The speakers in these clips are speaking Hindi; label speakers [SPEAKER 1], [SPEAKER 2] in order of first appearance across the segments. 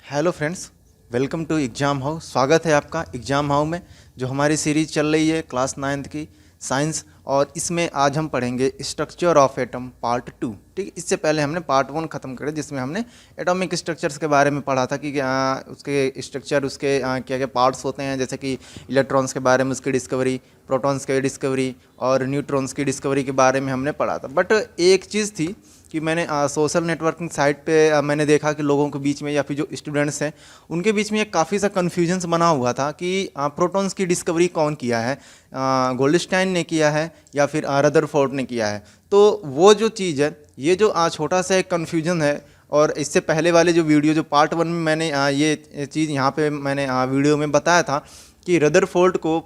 [SPEAKER 1] Hello friends, welcome to exam house. स्वागत है आपका एग्ज़ाम हाउस में, जो हमारी सीरीज़ चल रही है क्लास 9th की साइंस। और इसमें आज हम पढ़ेंगे स्ट्रक्चर ऑफ एटम पार्ट 2। ठीक है, इससे पहले हमने पार्ट 1 ख़त्म करे जिसमें हमने एटॉमिक स्ट्रक्चर्स के बारे में पढ़ा था कि उसके स्ट्रक्चर, उसके क्या क्या पार्ट्स होते हैं, जैसे कि इलेक्ट्रॉन्स के बारे में उसकी डिस्कवरी, प्रोटॉन्स की डिस्कवरी और न्यूट्रॉन्स की डिस्कवरी के बारे में हमने पढ़ा था। बट एक चीज़ थी कि मैंने सोशल नेटवर्किंग साइट पे मैंने देखा कि लोगों के बीच में या फिर जो स्टूडेंट्स हैं उनके बीच में एक काफ़ी सा कन्फ्यूजन्स बना हुआ था कि प्रोटॉन्स की डिस्कवरी कौन किया है, गोल्डस्टाइन ने किया है या फिर रदरफोर्ड ने किया है। तो वो जो चीज़ है, ये जो छोटा सा एक कन्फ्यूजन है। और इससे पहले वाले जो वीडियो, जो पार्ट 1 में मैंने ये चीज़ यहाँ पे मैंने वीडियो में बताया था कि रदरफोर्ड को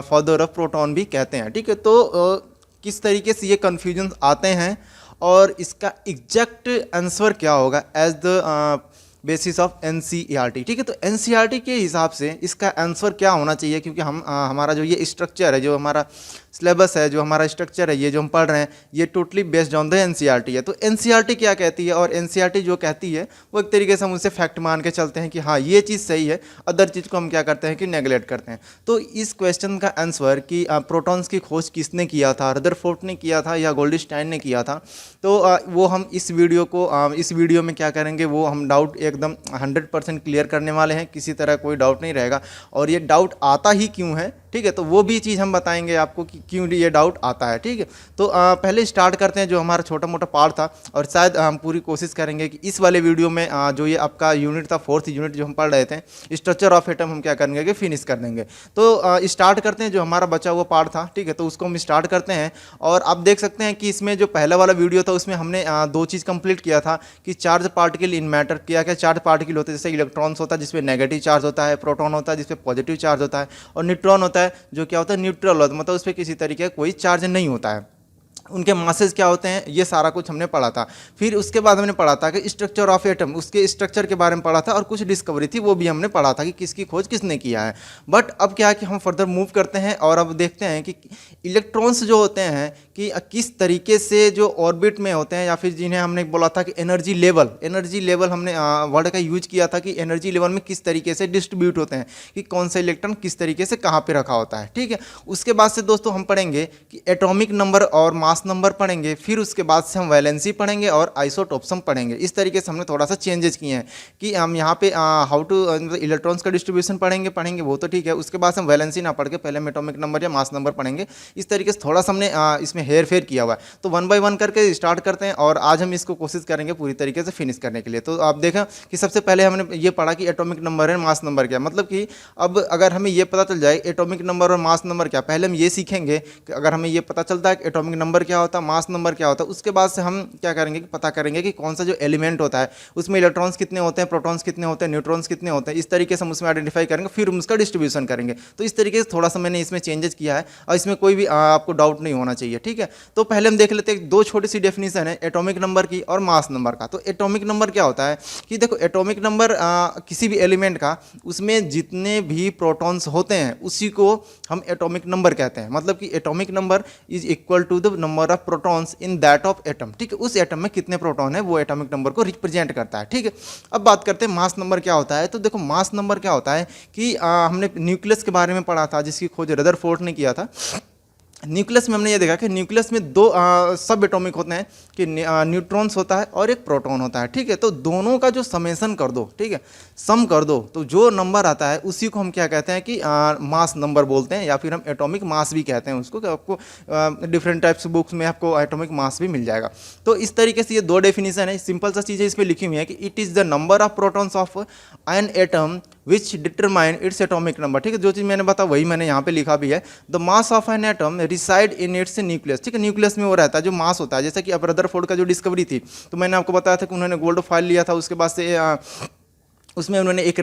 [SPEAKER 1] फादर ऑफ प्रोटॉन भी कहते हैं। ठीक है, तो किस तरीके से ये कन्फ्यूजन आते हैं और इसका एग्जैक्ट आंसर क्या होगा as the basis of NCERT. ठीक है, तो एनसीईआरटी के हिसाब से इसका आंसर क्या होना चाहिए, क्योंकि हम हमारा जो ये स्ट्रक्चर है, जो हमारा सिलेबस है, जो हमारा स्ट्रक्चर है, ये जो हम पढ़ रहे हैं, ये totally based on the NCERT है। तो एनसीईआरटी क्या कहती है और एनसीईआरटी जो कहती है वो एक तरीके से हम उसे फैक्ट मान के चलते हैं कि हाँ ये चीज़ सही है, अदर चीज़ को हम क्या करते हैं कि नेगलेक्ट करते हैं। तो इस क्वेश्चन का आंसर कि प्रोटॉन्स की खोज किसने किया था, रदरफोर्ड ने किया था या गोल्डस्टाइन ने किया था, तो वो हम इस वीडियो में क्या करेंगे, वो हम डाउट एकदम 100% क्लियर करने वाले हैं। किसी तरह कोई डाउट नहीं रहेगा और ये डाउट आता ही क्यों है, ठीक है, तो वो भी चीज़ हम बताएंगे आपको कि क्यों ये डाउट आता है। ठीक है, तो पहले स्टार्ट करते हैं जो हमारा छोटा मोटा पार्ट था, और शायद हम पूरी कोशिश करेंगे कि इस वाले वीडियो में जो ये आपका यूनिट था, 4th यूनिट जो हम पढ़ रहे थे, स्ट्रक्चर ऑफ एटम, हम क्या करेंगे कि फिनिश कर देंगे। तो स्टार्ट करते हैं जो हमारा बचा हुआ पार्ट था। ठीक है, तो उसको हम स्टार्ट करते हैं। और आप देख सकते हैं कि इसमें जो पहला वाला वीडियो था उसमें हमने दो चीज़ कंप्लीट किया था कि चार्ज पार्टिकल इन मैटर, क्या क्या चार्ज पार्टिकल होते हैं, जैसे इलेक्ट्रॉन्स होता है जिसमें नेगेटिव चार्ज होता है, प्रोटॉन होता है जिसपे पॉजिटिव चार्ज होता है, और न्यूट्रॉन होता है जो क्या होता है न्यूट्रल होता है, मतलब उस पर किसी तरीके का कोई चार्ज नहीं होता है। उनके मासेस क्या होते हैं, ये सारा कुछ हमने पढ़ा था। फिर उसके बाद हमने पढ़ा था कि स्ट्रक्चर ऑफ एटम, उसके स्ट्रक्चर के बारे में पढ़ा था, और कुछ डिस्कवरी थी वो भी हमने पढ़ा था कि किसकी खोज किसने किया है। बट अब क्या है कि हम फर्दर मूव करते हैं और अब देखते हैं कि इलेक्ट्रॉन्स जो होते हैं कि किस तरीके से जो ऑर्बिट में होते हैं, या फिर जिन्हें हमने बोला था कि एनर्जी लेवल हमने वर्ड का यूज किया था कि एनर्जी लेवल में किस तरीके से डिस्ट्रीब्यूट होते हैं, कि कौन सा इलेक्ट्रॉन किस तरीके से कहाँ पे रखा होता है। ठीक है, उसके बाद से दोस्तों हम पढ़ेंगे कि एटॉमिक नंबर और मास नंबर पढ़ेंगे। फिर उसके बाद से हम वैलेंसी पढ़ेंगे और आइसोटोप्स हम पढ़ेंगे। इस तरीके से हमने थोड़ा सा चेंजेस किए हैं कि हम यहाँ पे हाउ टू इलेक्ट्रॉन्स का डिस्ट्रीब्यूशन पढ़ेंगे वो तो ठीक है। उसके बाद हम वैलेंसी ना पढ़ के पहले हम एटॉमिक नंबर या मास नंबर पढ़ेंगे। इस तरीके से थोड़ा सा हमने इसमें हेर फेर किया हुआ है। तो 1 बाय 1 करके स्टार्ट करते हैं और आज हम इसको कोशिश करेंगे पूरी तरीके से फिनिश करने के लिए। तो आप देखें कि सबसे पहले हमने ये पढ़ा कि एटॉमिक नंबर है, मास नंबर क्या, मतलब कि अब अगर हमें ये पता चल जाए एटॉमिक नंबर और मास नंबर क्या, पहले हम ये सीखेंगे कि अगर हमें ये पता चलता है कि एटॉमिक नंबर क्या होता है, मास नंबर क्या होता है, उसके बाद से हम क्या करेंगे कि पता करेंगे कि कौन सा जो एलिमेंट होता है उसमें इलेक्ट्रॉन्स कितने होते हैं, प्रोटॉन्स कितने होते हैं, न्यूट्रॉन्स कितने होते हैं। इस तरीके से हम उसमें आइडेंटिफाई करेंगे, फिर हम उसका डिस्ट्रीब्यूशन करेंगे। तो इस तरीके से थोड़ा सा मैंने इसमें चेंजेस किया है और इसमें कोई भी आपको डाउट नहीं होना चाहिए। ठीक है, तो पहले हम देख लेते हैं दो छोटी सी डेफिनेशन है एटॉमिक नंबर की और मास नंबर का। तो एटॉमिक नंबर क्या होता है कि देखो, एटॉमिक नंबर किसी भी एलिमेंट का, उसमें जितने भी प्रोटॉन्स होते हैं उसी को हम एटॉमिक नंबर कहते हैं। मतलब कि atomic number is equal to the number of protons in that of atom. ठीक है, उस एटम में कितने प्रोटॉन है वो एटॉमिक नंबर को रिप्रेजेंट करता है। ठीक है, अब बात करते हैं मास नंबर क्या होता है। तो देखो, मास नंबर क्या होता है कि हमने न्यूक्लियस के बारे में पढ़ा था जिसकी खोज रदरफोर्ड ने किया था। न्यूक्लियस में हमने ये देखा कि न्यूक्लियस में दो सब एटॉमिक होते हैं कि न्यूट्रॉन्स होता है और एक प्रोटॉन होता है। ठीक है, तो दोनों का जो समेशन कर दो, ठीक है, सम कर दो, तो जो नंबर आता है उसी को हम क्या कहते हैं कि मास नंबर बोलते हैं, या फिर हम एटॉमिक मास भी कहते हैं उसको। कि आपको डिफरेंट टाइप्स बुक्स में आपको एटॉमिक मास भी मिल जाएगा। तो इस तरीके से ये दो डेफिनेशन है, सिंपल सा चीज़ें इस पर लिखी हुई है कि it is the number of protons of an atom which determine its atomic number. ठीक है, जो चीज़ मैंने बताया वही मैंने यहाँ पे लिखा भी है। The mass of an atom reside in its nucleus. ठीक है, न्यूक्लियस में वो रहता है जो मास होता है। जैसे कि अब रदरफोर्ड का जो डिस्कवरी थी, तो मैंने आपको बताया था कि उन्होंने गोल्ड फॉइल लिया था, उसके बाद से उसमें उन्होंने एक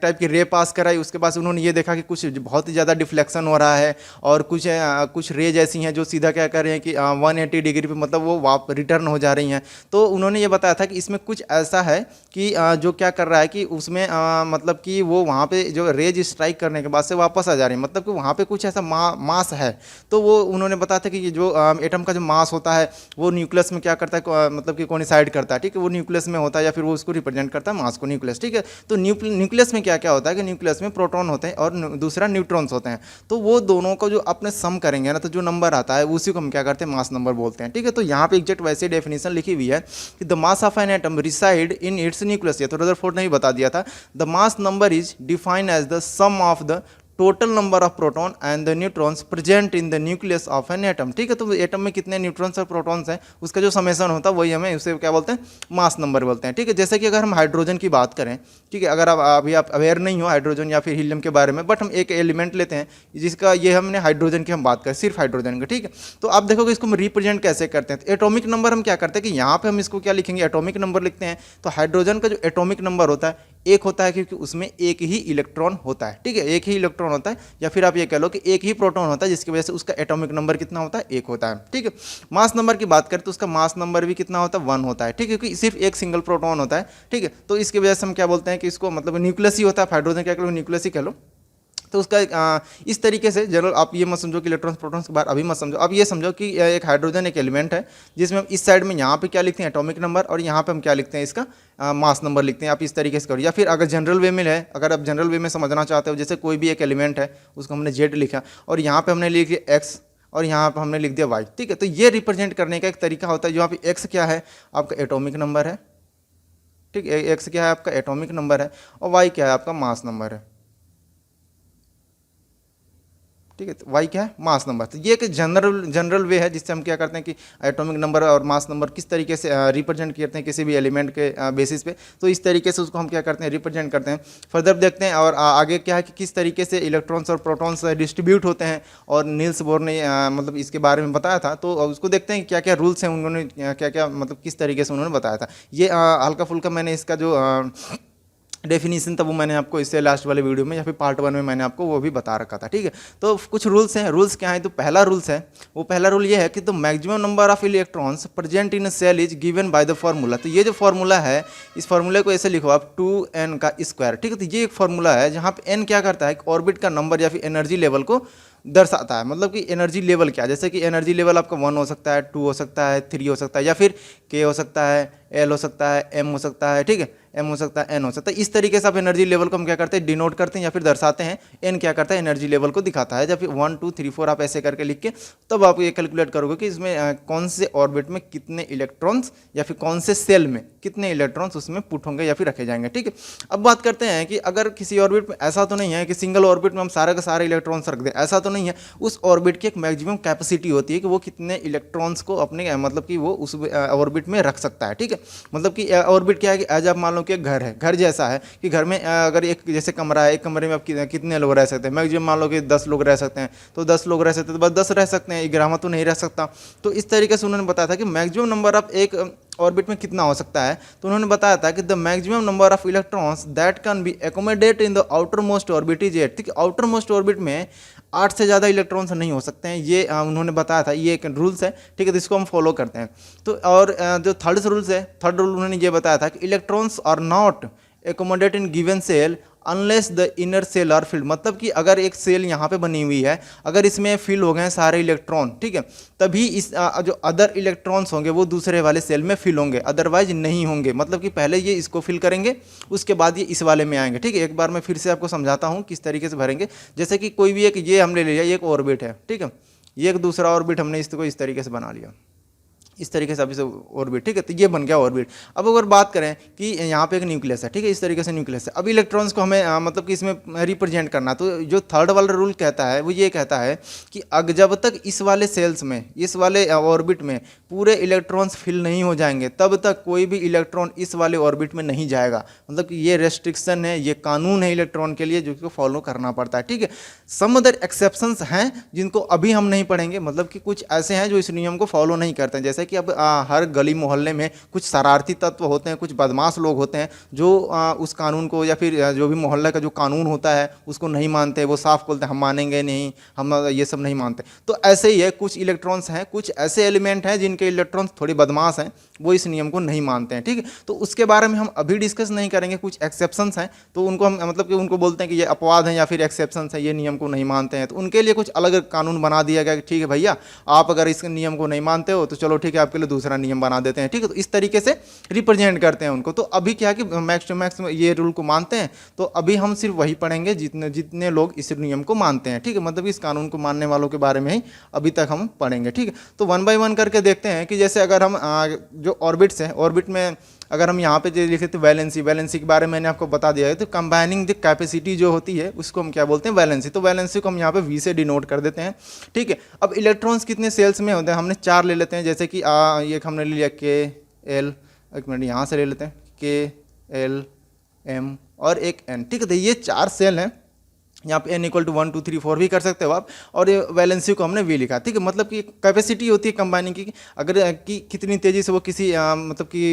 [SPEAKER 1] टाइप की रे पास कराई। उसके बाद उन्होंने ये देखा कि कुछ बहुत ही ज़्यादा डिफ्लेक्शन हो रहा है और कुछ रेज ऐसी हैं जो सीधा क्या कर रहे हैं कि 180 डिग्री पे, मतलब वो रिटर्न हो जा रही हैं। तो उन्होंने ये बताया था कि इसमें कुछ ऐसा है कि जो क्या कर रहा है कि उसमें मतलब कि वो वहाँ पे जो रेज स्ट्राइक करने के बाद से वापस आ जा रही है, मतलब कि वहाँ पे कुछ ऐसा मास है। तो वो उन्होंने बताया था कि ये जो एटम का जो मास होता है वो न्यूक्लियस में क्या करता है, मतलब कि कोइंसाइड करता है। ठीक है, वो न्यूक्लियस में होता है या फिर वो उसको रिप्रेजेंट करता है मास को, न्यूक्लियस। ठीक है, तो न्यूक्लियस में क्या क्या होता है कि न्यूक्लियस में प्रोटॉन होते हैं और दूसरा न्यूट्रॉन्स होते हैं। तो वो दोनों को जो अपने सम करेंगे ना, तो जो नंबर आता है उसी को हम क्या करते हैं, मास नंबर बोलते हैं। ठीक है, तो यहाँ पे एग्जैक्ट वैसे डेफिनेशन लिखी हुई है कि the mass of an atom reside in its nucleus. ये तो रदरफोर्ड ने भी बता दिया था। The mass number is defined as the sum of the total number of proton and the neutrons present in the nucleus of an atom. ठीक है, तो एटम में कितने न्यूट्रॉन्स और प्रोटॉन्स हैं उसका जो समेशन होता है वही हमें उसे क्या बोलते हैं, मास नंबर बोलते हैं। ठीक है, जैसे कि अगर हम हाइड्रोजन की बात करें, ठीक है, अगर अभी आप अवेयर नहीं हो हाइड्रोजन या फिर हीलियम के बारे में, बट हम एक एलिमेंट लेते हैं जिसका ये हमने हाइड्रोजन की हम बात करें, सिर्फ हाइड्रोजन का। ठीक है, तो आप देखोगे इसको हम रिप्रेजेंट कैसे करते हैं। तो एटॉमिक नंबर हम क्या करते हैं कि यहाँ पे हम इसको क्या लिखेंगे, एटॉमिक नंबर लिखते हैं। तो हाइड्रोजन का जो एटॉमिक नंबर होता है एक होता है, क्योंकि उसमें एक ही इलेक्ट्रॉन होता है। ठीक है, एक ही इलेक्ट्रॉन होता है, या फिर आप ये कह लो कि एक ही प्रोटॉन होता है, जिसकी वजह से उसका एटॉमिक नंबर कितना होता है, एक होता है। ठीक है, मास नंबर की बात करें तो उसका मास नंबर भी कितना होता है, 1 होता है। ठीक है, क्योंकि सिर्फ एक सिंगल प्रोटॉन होता है। ठीक है, तो इसकी वजह से हम क्या बोलते हैं कि इसको मतलब न्यूक्लियस ही होता है, हाइड्रोजन क्या कह लो, न्यूक्लियस ही कह लो। तो उसका इस तरीके से जनरल आप ये मत समझो कि इलेक्ट्रॉन्स प्रोटॉन्स के बारे अभी मत समझो। अब ये समझो कि एक हाइड्रोजन एक एलिमेंट है जिसमें हम इस साइड में यहाँ पे क्या लिखते हैं, एटॉमिक नंबर, और यहाँ पे हम क्या लिखते हैं, इसका मास नंबर लिखते हैं। आप इस तरीके से करो, या फिर अगर जनरल वे में है, अगर आप जनरल वे में समझना चाहते हो, जैसे कोई भी एक एलिमेंट है उसको हमने जेड लिखा और यहाँ पे हमने लिख दिया एक्स और यहाँ पे हमने लिख दिया वाई। ठीक है, तो ये रिप्रेजेंट करने का एक तरीका होता है। जो यहाँ पे एक्स क्या है, आपका एटॉमिक नंबर है। ठीक है, एक्स क्या है, आपका एटॉमिक नंबर है, और वाई क्या है, आपका मास नंबर है। ठीक है, तो वाई क्या है, मास नंबर। तो ये एक जनरल वे है जिससे हम क्या करते हैं कि एटॉमिक नंबर और मास नंबर किस तरीके से रिप्रेजेंट करते हैं किसी भी एलिमेंट के बेसिस पे। तो इस तरीके से उसको हम क्या करते हैं, रिप्रेजेंट करते हैं। फर्दर देखते हैं और आगे क्या है कि किस तरीके से इलेक्ट्रॉन्स और प्रोटॉन्स डिस्ट्रीब्यूट होते हैं, और नील्स बोर ने मतलब इसके बारे में बताया था। तो उसको देखते हैं क्या क्या रूल्स हैं उन्होंने, क्या क्या मतलब किस तरीके से उन्होंने बताया था। ये हल्का फुल्का मैंने इसका जो डेफिनेशन था वो मैंने आपको इससे लास्ट वाले वीडियो में या फिर पार्ट 1 में मैंने आपको वो भी बता रखा था। ठीक है, तो कुछ रूल्स हैं। रूल्स क्या है, तो पहला रूल्स है, वो पहला रूल ये है कि the maximum number of electrons present in a shell is given by the formula. तो ये जो फार्मूला है, इस फार्मूले को ऐसे लिखो आप 2n का स्क्वायर। ठीक है, तो ये एक फार्मूला है जहाँ पे n क्या करता है, ऑर्बिट का नंबर या फिर एनर्जी लेवल को दर्शाता है। मतलब कि एनर्जी लेवल क्या, जैसे कि एनर्जी लेवल आपका 1 हो सकता है, 2 हो सकता है, 3 हो सकता है, या फिर k हो सकता है, l हो सकता है, m हो सकता है। ठीक है, m हो सकता है, n हो सकता है। इस तरीके से आप एनर्जी लेवल को हम क्या करते हैं, डिनोट करते हैं या फिर दर्शाते हैं। n क्या करता है, एनर्जी लेवल को दिखाता है। जब फिर 1 2 3 4 आप ऐसे करके लिख के तब आप ये कैलकुलेट करोगे कि इसमें कौन से ऑर्बिट में कितने इलेक्ट्रॉन्स या फिर कौन से सेल में कितने इलेक्ट्रॉन्स उसमें पुट होंगे या फिर रखे जाएंगे। ठीक है, अब बात करते हैं कि अगर किसी ऑर्बिट में, ऐसा तो नहीं है कि सिंगल ऑर्बिट में हम सारे का सारे इलेक्ट्रॉन्स रख दें, ऐसा तो नहीं है। उस ऑर्बिट की एक मैक्सिमम कैपेसिटी होती है कि वो कितने इलेक्ट्रॉन्स को अपने मतलब कि वो उस ऑर्बिट में रख सकता है। ठीक है, मतलब कि ऑर्बिट क्या है कि एज आप मान लो कि एक घर है, घर जैसा है कि घर में अगर एक जैसे कमरा है, एक कमरे में आप कितने लोग रह सकते हैं, मैक्सिमम मान लो कि 10 लोग रह सकते हैं। तो 10 लोग रह सकते हैं तो बस 10 रह सकते हैं, 11वां तो नहीं रह सकता। तो इस तरीके से उन्होंने बताया था कि मैक्सिमम नंबर ऑफ एक ऑर्बिट में कितना हो सकता है। तो उन्होंने बताया था कि the maximum number of electrons that can be accommodate in the outer most orbit is 8। ठीक है, आउटर मोस्ट ऑर्बिट में 8 से ज़्यादा इलेक्ट्रॉन्स नहीं हो सकते हैं, ये उन्होंने बताया था। ये एक रूल्स है। ठीक है, तो इसको हम फॉलो करते हैं। तो और जो थर्ड रूल्स है, थर्ड रूल उन्होंने ये बताया था कि electrons are not accommodate in given shell unless the inner shell are filled. मतलब कि अगर एक सेल यहाँ पे बनी हुई है, अगर इसमें फिल हो गए सारे इलेक्ट्रॉन, ठीक है, तभी इस जो अदर इलेक्ट्रॉन्स होंगे वो दूसरे वाले सेल में फिल होंगे, अदरवाइज नहीं होंगे। मतलब कि पहले ये इसको फिल करेंगे, उसके बाद ये इस वाले में आएंगे। ठीक है, एक बार मैं फिर से आपको समझाता हूँ किस तरीके से भरेंगे। जैसे कि कोई भी एक ये हमने ले लिया, ये एक ऑर्बिट है। ठीक है, ये एक दूसरा ऑर्बिट हमने इसको इस तरीके से बना लिया, इस तरीके से अभी से ऑर्बिट। ठीक है, तो ये बन गया ऑर्बिट। अब अगर बात करें कि यहाँ पे एक न्यूक्लियस है, ठीक है, इस तरीके से न्यूक्लियस है। अब इलेक्ट्रॉन्स को हमें मतलब कि इसमें रिप्रेजेंट करना, तो जो थर्ड वाला रूल कहता है वो ये कहता है कि जब तक इस वाले सेल्स में, इस वाले ऑर्बिट में पूरे इलेक्ट्रॉन्स फिल नहीं हो जाएंगे, तब तक कोई भी इलेक्ट्रॉन इस वाले ऑर्बिट में नहीं जाएगा। मतलब कि ये रेस्ट्रिक्शन है, ये कानून है इलेक्ट्रॉन के लिए, जिसको फॉलो करना पड़ता है। ठीक है, सम अदर एक्सेप्शंस हैं जिनको अभी हम नहीं पढ़ेंगे। मतलब कि कुछ ऐसे हैं जो इस नियम को फॉलो नहीं करते हैं। जैसे कि अब हर गली मोहल्ले में कुछ शरारती तत्व होते हैं, कुछ बदमाश लोग होते हैं जो उस कानून को या फिर जो भी मोहल्ले का जो कानून होता है उसको नहीं मानते। वो साफ बोलते हैं हम मानेंगे नहीं, हम ये सब नहीं मानते। तो ऐसे ही है, कुछ इलेक्ट्रॉन्स हैं, कुछ ऐसे एलिमेंट हैं जिनके इलेक्ट्रॉन्स थोड़ी बदमाश हैं, वो इस नियम को नहीं मानते हैं। ठीक है, तो उसके बारे में हम अभी डिस्कस नहीं करेंगे। कुछ एक्सेप्शंस हैं, तो उनको हम मतलब कि उनको बोलते हैं कि ये अपवाद हैं या फिर एक्सेप्शंस हैं, ये नियम को नहीं मानते हैं। तो उनके लिए कुछ अलग कानून बना दिया गया कि ठीक है भैया, आप अगर इस नियम को नहीं मानते हो तो चलो ठीक है, के आपके लिए दूसरा नियम बना देते हैं, ठीक है। तो इस तरीके से रिप्रेजेंट करते हैं उनको। तो अभी क्या है कि मैक्स टू मैक्स ये रूल को मानते हैं, तो अभी हम सिर्फ वही पढ़ेंगे जितने जितने लोग इस नियम को मानते हैं, ठीक है। मतलब इस कानून को मानने वालों के बारे में ही अभी तक हम पढ़ेंगे, ठीक है। तो वन बाय वन करके देखते हैं कि जैसे अगर हम जो ऑर्बिट्स हैं, ऑर्बिट में अगर हम यहाँ पे जो लिखे थे वैलेंसी, वैलेंसी के बारे में मैंने आपको बता दिया है। तो कंबाइनिंग द कैपेसिटी जो होती है उसको हम क्या बोलते हैं, वैलेंसी। तो वैलेंसी को हम यहाँ पे वी से डिनोट कर देते हैं, ठीक है। अब इलेक्ट्रॉन्स कितने सेल्स में होते हैं, हमने 4 ले लेते हैं। जैसे कि ये हमने ले लिया के एल, एक मिनट यहाँ से ले लेते हैं, के एल एम और एक एन, ठीक है। तो ये 4 सेल हैं। यहाँ पे n = 1 2 3 4 भी कर सकते हो आप, और ये वैलेंसी को हमने v लिखा, ठीक है। मतलब कि कैपेसिटी होती है कंबाइनिंग की, अगर कि कितनी तेज़ी से वो किसी मतलब कि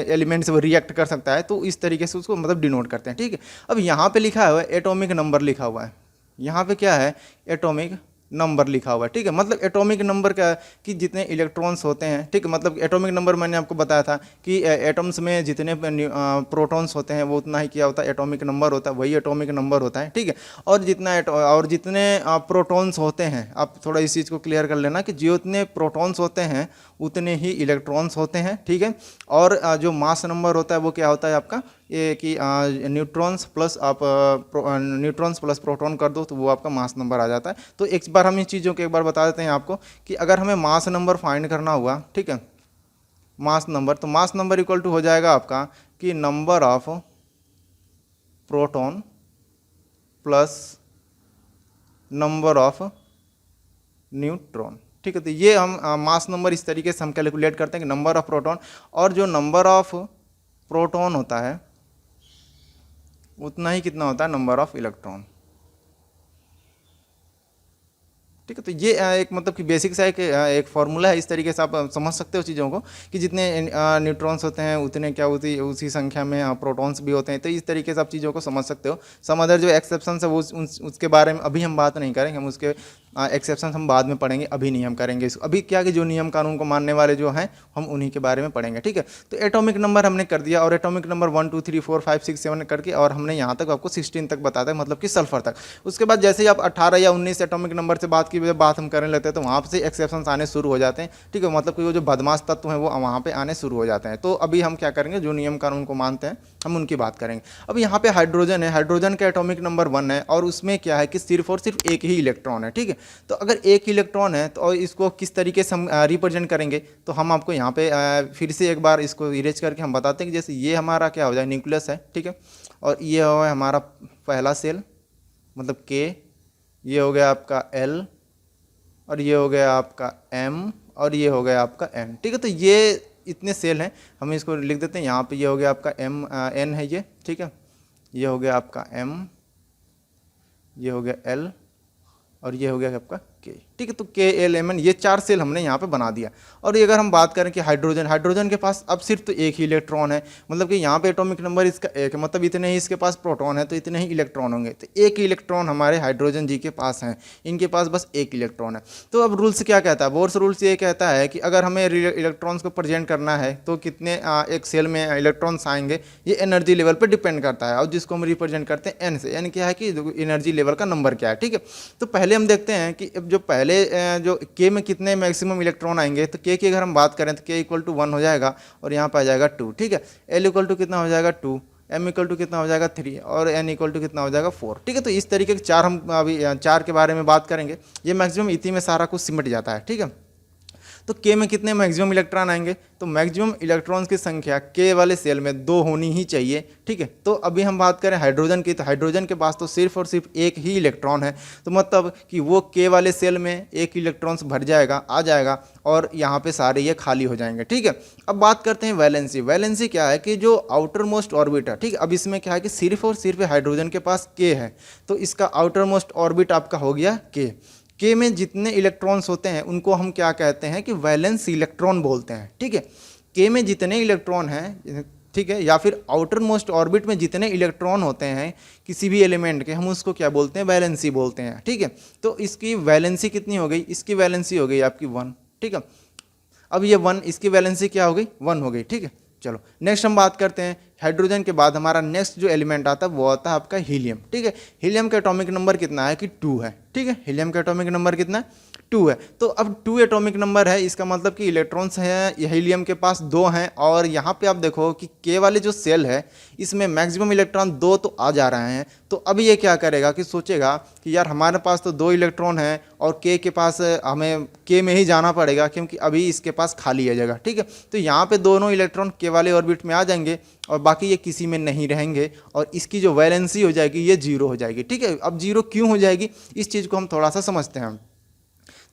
[SPEAKER 1] एलिमेंट से वो रिएक्ट कर सकता है, तो इस तरीके से उसको मतलब डिनोट करते हैं, ठीक है। अब यहाँ पे लिखा हुआ है एटॉमिक नंबर लिखा हुआ है, यहाँ पे क्या है, एटॉमिक नंबर लिखा हुआ है, ठीक है। मतलब एटॉमिक नंबर क्या है कि जितने इलेक्ट्रॉन्स होते हैं, ठीक है। मतलब एटॉमिक नंबर मैंने आपको बताया था कि एटम्स में जितने प्रोटॉन्स होते हैं वो उतना ही क्या होता है, एटॉमिक नंबर होता है, वही एटॉमिक नंबर होता है, ठीक है। और जितने प्रोटॉन्स होते हैं, आप थोड़ा इस चीज़ को क्लियर कर लेना कि जितने प्रोटॉन्स होते हैं उतने ही इलेक्ट्रॉन्स होते हैं, ठीक है। और जो मास नंबर होता है वो क्या होता है आपका, ये कि न्यूट्रॉन्स प्लस आप न्यूट्रॉन्स प्लस प्रोटॉन कर दो तो वो आपका मास नंबर आ जाता है। तो एक बार हम इन चीज़ों को एक बार बता देते हैं आपको कि अगर हमें मास नंबर फाइंड करना हुआ, ठीक है, मास नंबर, तो मास नंबर इक्वल टू हो जाएगा आपका कि number of proton plus number of neutron, ठीक है। तो ये हम मास नंबर इस तरीके से हम कैलकुलेट करते हैं कि नंबर ऑफ प्रोटॉन, और जो नंबर ऑफ प्रोटॉन होता है उतना ही कितना होता है, नंबर ऑफ इलेक्ट्रॉन, ठीक है। तो ये एक मतलब कि बेसिक सा एक फॉर्मूला है। इस तरीके से आप समझ सकते हो चीज़ों को कि जितने न्यूट्रॉन्स होते हैं उतने क्या होती है, उसी संख्या में प्रोटॉन्स भी होते हैं। तो इस तरीके से आप चीज़ों को समझ सकते हो। सम अदर जो एक्सेप्शन है वो उसके बारे में अभी हम बात नहीं करेंगे, हम उसके एक्सेप्शन हम बाद में पढ़ेंगे, अभी नहीं हम करेंगे इसको। अभी क्या कि जो नियम कानून को मानने वाले जो हैं हम उन्हीं के बारे में पढ़ेंगे, ठीक है। तो एटॉमिक नंबर हमने कर दिया, और एटॉमिक नंबर 1 2 3 4 5 6 7 करके, और हमने यहाँ तक आपको 16 तक बताया, मतलब कि सल्फर तक। उसके बाद जैसे ही आप 18 या 19 एटॉमिक नंबर से बात की बात हम करने लगते हैं, तो वहाँ से एक्सेप्शन आने शुरू हो जाते हैं, ठीक है। मतलब कि वो जो बदमाश तत्व हैं वो वहाँ पे आने शुरू हो जाते हैं। तो अभी हम क्या करेंगे, जो नियम कानून को मानते हैं हम उनकी बात करेंगे। अब यहाँ पे हाइड्रोजन है, हाइड्रोजन का एटॉमिक नंबर 1 है, और उसमें क्या है कि सिर्फ और सिर्फ एक ही इलेक्ट्रॉन है, ठीक है। तो अगर एक इलेक्ट्रॉन है तो इसको किस तरीके से हम रिप्रेजेंट करेंगे, तो हम आपको यहाँ पे फिर से एक बार इसको इरेज करके हम बताते हैं कि जैसे ये हमारा क्या हो जाए, न्यूक्लियस है, ठीक है। और ये हो है हमारा पहला सेल, मतलब के, ये हो गया आपका एल, और ये हो गया आपका एम, और ये हो गया आपका एन, ठीक है। तो ये इतने सेल हैं, हम इसको लिख देते हैं यहाँ पे। ये हो गया आपका एन है ये, ठीक है। ये हो गया आपका एम, ये हो गया एल, और ये हो गया आपका के, ठीक है। तो के एल एम एन, ये 4 सेल हमने यहाँ पे बना दिया। और ये अगर हम बात करें कि हाइड्रोजन, हाइड्रोजन के पास अब सिर्फ तो एक ही इलेक्ट्रॉन है, मतलब कि यहाँ पे एटॉमिक नंबर इसका 1 है, मतलब इतने ही इसके पास प्रोटॉन है तो इतने ही इलेक्ट्रॉन होंगे। तो एक ही इलेक्ट्रॉन हमारे हाइड्रोजन जी के पास हैं, इनके पास बस एक इलेक्ट्रॉन है। तो अब रूल्स क्या कहता है, बोर्स रूल्स ये कहता है कि अगर हमें इलेक्ट्रॉन्स को प्रेजेंट करना है तो कितने एक सेल में इलेक्ट्रॉन्स आएंगे, ये एनर्जी लेवल पर डिपेंड करता है, और जिसको हम रिप्रेजेंट करते हैं एन से। एन क्या है कि एनर्जी लेवल का नंबर क्या है, ठीक है। तो पहले हम देखते हैं कि जो पहले जो के में कितने मैक्सिमम इलेक्ट्रॉन आएंगे। तो के की अगर हम बात करें तो के इक्वल टू 1 हो जाएगा, और यहाँ पर आ जाएगा 2, ठीक है। एल इक्वल टू कितना हो जाएगा 2, एम इक्वल टू कितना हो जाएगा 3, और एन इक्वल टू कितना हो जाएगा 4, ठीक है। तो इस तरीके के 4 हम अभी 4 के बारे में बात करेंगे। ये मैक्सिमम इसी में सारा कुछ सिमट जाता है, ठीक है। तो के में कितने मैक्सिमम इलेक्ट्रॉन आएंगे, तो मैक्सिमम इलेक्ट्रॉन्स की संख्या के वाले सेल में 2 होनी ही चाहिए, ठीक है। तो अभी हम बात करें हाइड्रोजन की, तो हाइड्रोजन के पास तो सिर्फ और सिर्फ एक ही इलेक्ट्रॉन है, तो मतलब कि वो के वाले सेल में एक इलेक्ट्रॉन्स भर जाएगा, आ जाएगा, और यहाँ पे सारे ये खाली हो जाएंगे, ठीक है। अब बात करते हैं वैलेंसी। वैलेंसी क्या है कि जो आउटर मोस्ट ऑर्बिट है, ठीक है। अब इसमें क्या है कि सिर्फ और सिर्फ हाइड्रोजन के पास के है, तो इसका आउटर मोस्ट ऑर्बिट आपका हो गया के में जितने इलेक्ट्रॉन्स होते हैं उनको हम क्या कहते हैं कि वैलेंस इलेक्ट्रॉन बोलते हैं, ठीक है। के में जितने इलेक्ट्रॉन हैं, ठीक है, या फिर आउटर मोस्ट ऑर्बिट में जितने इलेक्ट्रॉन होते हैं किसी भी एलिमेंट के, हम उसको क्या बोलते हैं, वैलेंसी बोलते हैं, ठीक है। तो इसकी वैलेंसी कितनी हो गई, इसकी वैलेंसी हो गई आपकी 1, ठीक है। अब ये 1, इसकी वैलेंसी क्या हो गई, 1 हो गई, ठीक है। चलो नेक्स्ट हम बात करते हैं हाइड्रोजन के बाद हमारा नेक्स्ट जो एलिमेंट आता है वो आता है आपका हीलियम, ठीक है। हीलियम का एटॉमिक नंबर कितना है कि 2 है, ठीक है। हीलियम का एटॉमिक नंबर कितना है 2 है। तो अब 2 एटॉमिक नंबर है, इसका मतलब कि इलेक्ट्रॉन्स हैं हीलियम के पास 2 हैं। और यहाँ पे आप देखो कि के वाले जो सेल है इसमें मैक्सिमम इलेक्ट्रॉन 2 तो आ जा रहे हैं। तो अब ये क्या करेगा कि सोचेगा कि यार हमारे पास तो 2 इलेक्ट्रॉन है और के पास हमें के में ही जाना पड़ेगा क्योंकि अभी इसके पास खाली है जगह, ठीक है। तो यहाँ पे दोनों इलेक्ट्रॉन के वाले ऑर्बिट में आ जाएंगे और बाकी ये किसी में नहीं रहेंगे और इसकी जो वैलेंसी हो जाएगी ये 0 हो जाएगी, ठीक है। अब 0 क्यों हो जाएगी इस चीज़ को हम थोड़ा सा समझते हैं।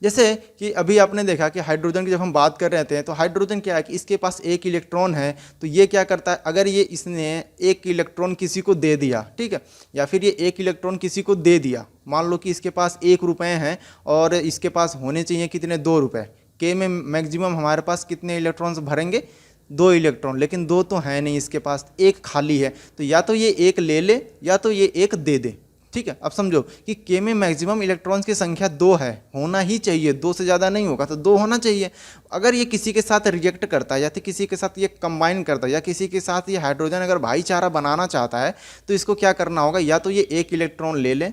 [SPEAKER 1] जैसे कि अभी आपने देखा कि हाइड्रोजन की जब हम बात कर रहे थे तो हाइड्रोजन क्या है कि इसके पास एक इलेक्ट्रॉन है। तो ये क्या करता है, अगर ये इसने एक इलेक्ट्रॉन किसी को दे दिया, ठीक है, या फिर ये एक इलेक्ट्रॉन किसी को दे दिया, मान लो कि इसके पास 1 रुपये हैं और इसके पास होने चाहिए कितने, 2 रुपये। के में मैक्सिमम हमारे पास कितने इलेक्ट्रॉन्स भरेंगे, 2 इलेक्ट्रॉन, लेकिन 2 तो है नहीं इसके पास, एक खाली है। तो या तो ये एक ले ले या तो ये एक दे दे, ठीक है। अब समझो कि के में मैक्सिमम इलेक्ट्रॉन्स की संख्या 2 है, होना ही चाहिए, 2 से ज़्यादा नहीं होगा तो 2 होना चाहिए। अगर ये किसी के साथ रिजेक्ट करता है या तो किसी के साथ ये कंबाइन करता है या किसी के साथ ये हाइड्रोजन अगर भाईचारा बनाना चाहता है तो इसको क्या करना होगा, या तो ये एक इलेक्ट्रॉन ले ले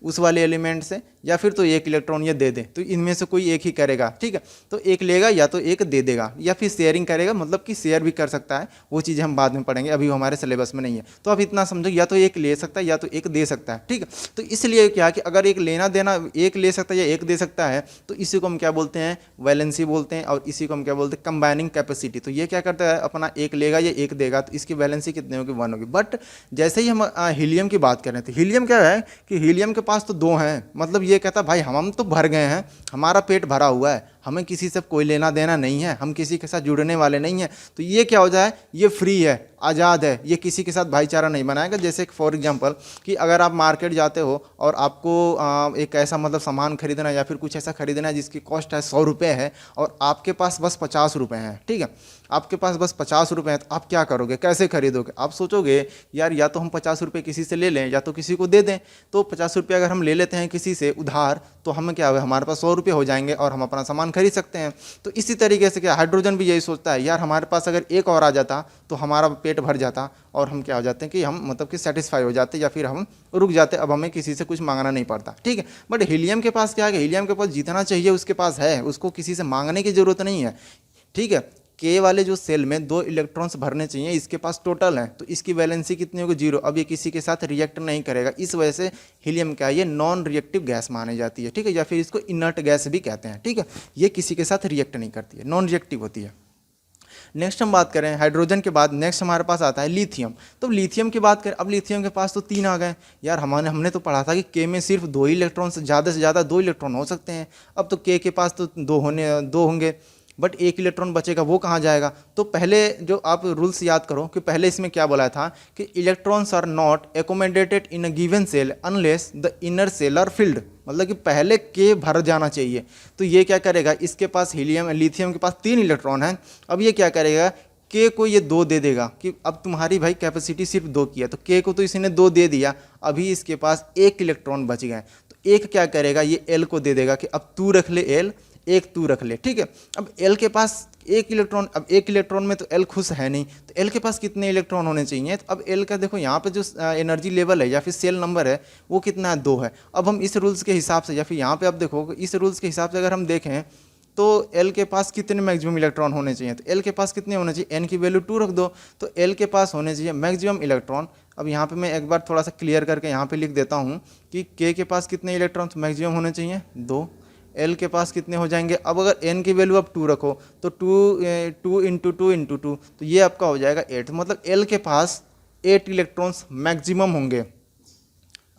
[SPEAKER 1] उस वाले एलिमेंट से या फिर तो एक इलेक्ट्रॉन ये दे दे। तो इनमें से कोई एक ही करेगा, ठीक है। तो एक लेगा या तो एक दे देगा या फिर शेयरिंग करेगा, मतलब कि शेयर भी कर सकता है। वो चीज़ें हम बाद में पढ़ेंगे, अभी हमारे सिलेबस में नहीं है। तो आप इतना समझो, या तो एक ले सकता है या तो एक दे सकता है, ठीक है। तो इसलिए क्या कि अगर एक लेना देना, एक ले सकता है या एक दे सकता है, तो इसी को हम क्या बोलते हैं, वैलेंसी बोलते हैं। और इसी को हम क्या बोलते हैं, कंबाइनिंग कैपेसिटी। तो ये क्या करता है, अपना एक लेगा या एक देगा तो इसकी वैलेंसी कितनी होगी, 1 होगी। बट जैसे ही हम हीलियम की बात कर रहे थे, हीलियम क्या है कि हीलियम के पास तो 2 हैं, मतलब ये कहता भाई हम तो भर गए हैं, हमारा पेट भरा हुआ है, हमें किसी से कोई लेना देना नहीं है, हम किसी के साथ जुड़ने वाले नहीं हैं। तो ये क्या हो जाए, ये फ्री है, आज़ाद है, ये किसी के साथ भाईचारा नहीं बनाएगा। जैसे फॉर एग्जांपल कि अगर आप मार्केट जाते हो और आपको एक ऐसा मतलब सामान खरीदना है या फिर कुछ ऐसा खरीदना है जिसकी कॉस्ट है 100 रुपये है और आपके पास बस 50 रुपये हैं, ठीक है, आपके पास बस 50 रुपये हैं, तो आप क्या करोगे, कैसे खरीदोगे। आप सोचोगे यार या तो हम 50 रुपये किसी से ले लें या तो किसी को दे दें। तो 50 रुपये अगर हम ले लेते हैं किसी से उधार तो हमें क्या होगा, हमारे पास 100 रुपये हो जाएंगे और हम अपना सामान खरीद सकते हैं। तो इसी तरीके से क्या हाइड्रोजन भी यही सोचता है, यार हमारे पास अगर एक और आ जाता तो हमारा पेट भर जाता और हम क्या हो जाते हैं कि हम मतलब कि सेटिस्फाई हो जाते या फिर हम रुक जाते, अब हमें किसी से कुछ मांगना नहीं पड़ता, ठीक है। बट हीलियम के पास क्या है, हीलियम के पास जितना चाहिए उसके पास है, उसको किसी से मांगने की जरूरत नहीं है, ठीक है। के वाले जो सेल में 2 इलेक्ट्रॉन्स भरने चाहिए, इसके पास टोटल है, तो इसकी वैलेंसी कितनी होगी, 0। अब ये किसी के साथ रिएक्ट नहीं करेगा, इस वजह से हीलियम क्या है, ये नॉन रिएक्टिव गैस मानी जाती है, ठीक है, या फिर इसको इनर्ट गैस भी कहते हैं, ठीक है। ये किसी के साथ रिएक्ट नहीं करती है, नॉन रिएक्टिव होती है। नेक्स्ट हम बात करें हाइड्रोजन के बाद, नेक्स्ट हमारे पास आता है लिथियम। तो लिथियम की बात करें, अब लिथियम के पास तो 3 आ गए यार। हमने तो पढ़ा था कि के में सिर्फ 2 ही इलेक्ट्रॉन, ज़्यादा से ज़्यादा 2 इलेक्ट्रॉन हो सकते हैं। अब तो के पास तो 2 होंगे, बट 1 इलेक्ट्रॉन बचेगा, वो कहाँ जाएगा। तो पहले जो आप रूल्स याद करो कि पहले इसमें क्या बोला था कि electrons are not accommodated in a given shell unless the inner shell are filled, मतलब कि पहले के भर जाना चाहिए। तो ये क्या करेगा, इसके पास लिथियम के पास 3 इलेक्ट्रॉन हैं। अब ये क्या करेगा, के को ये 2 दे देगा कि अब तुम्हारी भाई कैपेसिटी सिर्फ 2 की है, तो के को तो इसने 2 दे दिया, अभी इसके पास 1 इलेक्ट्रॉन बच गए। तो एक क्या करेगा, ये एल को दे देगा कि अब तू रख ले एल, एक तू रख ले, ठीक है। अब एल के पास 1 इलेक्ट्रॉन, अब 1 इलेक्ट्रॉन में तो एल खुश है नहीं, तो एल के पास कितने इलेक्ट्रॉन होने चाहिए। तो अब एल का देखो यहाँ पे जो एनर्जी लेवल है या फिर सेल नंबर है वो कितना है, 2 है। अब हम इस रूल्स के हिसाब से या फिर यहाँ पे आप देखो इस रूल्स के हिसाब से अगर हम देखें तो एल के पास कितने मैक्सिमम इलेक्ट्रॉन होने चाहिए, तो एल के पास कितने होने चाहिए, एन की वैल्यू 2 रख दो, तो एल के पास होने चाहिए मैक्सिमम इलेक्ट्रॉन। अब यहाँ पे मैं एक बार थोड़ा सा क्लियर करके यहाँ पे लिख देता हूँ कि के पास कितने इलेक्ट्रॉन मैक्सिमम होने चाहिए, 2। एल के पास कितने हो जाएंगे, अब अगर एन की वैल्यू आप 2 रखो तो 2 इंटू 2 तो ये आपका हो जाएगा 8, मतलब एल के पास 8 इलेक्ट्रॉन्स मैक्सिमम होंगे।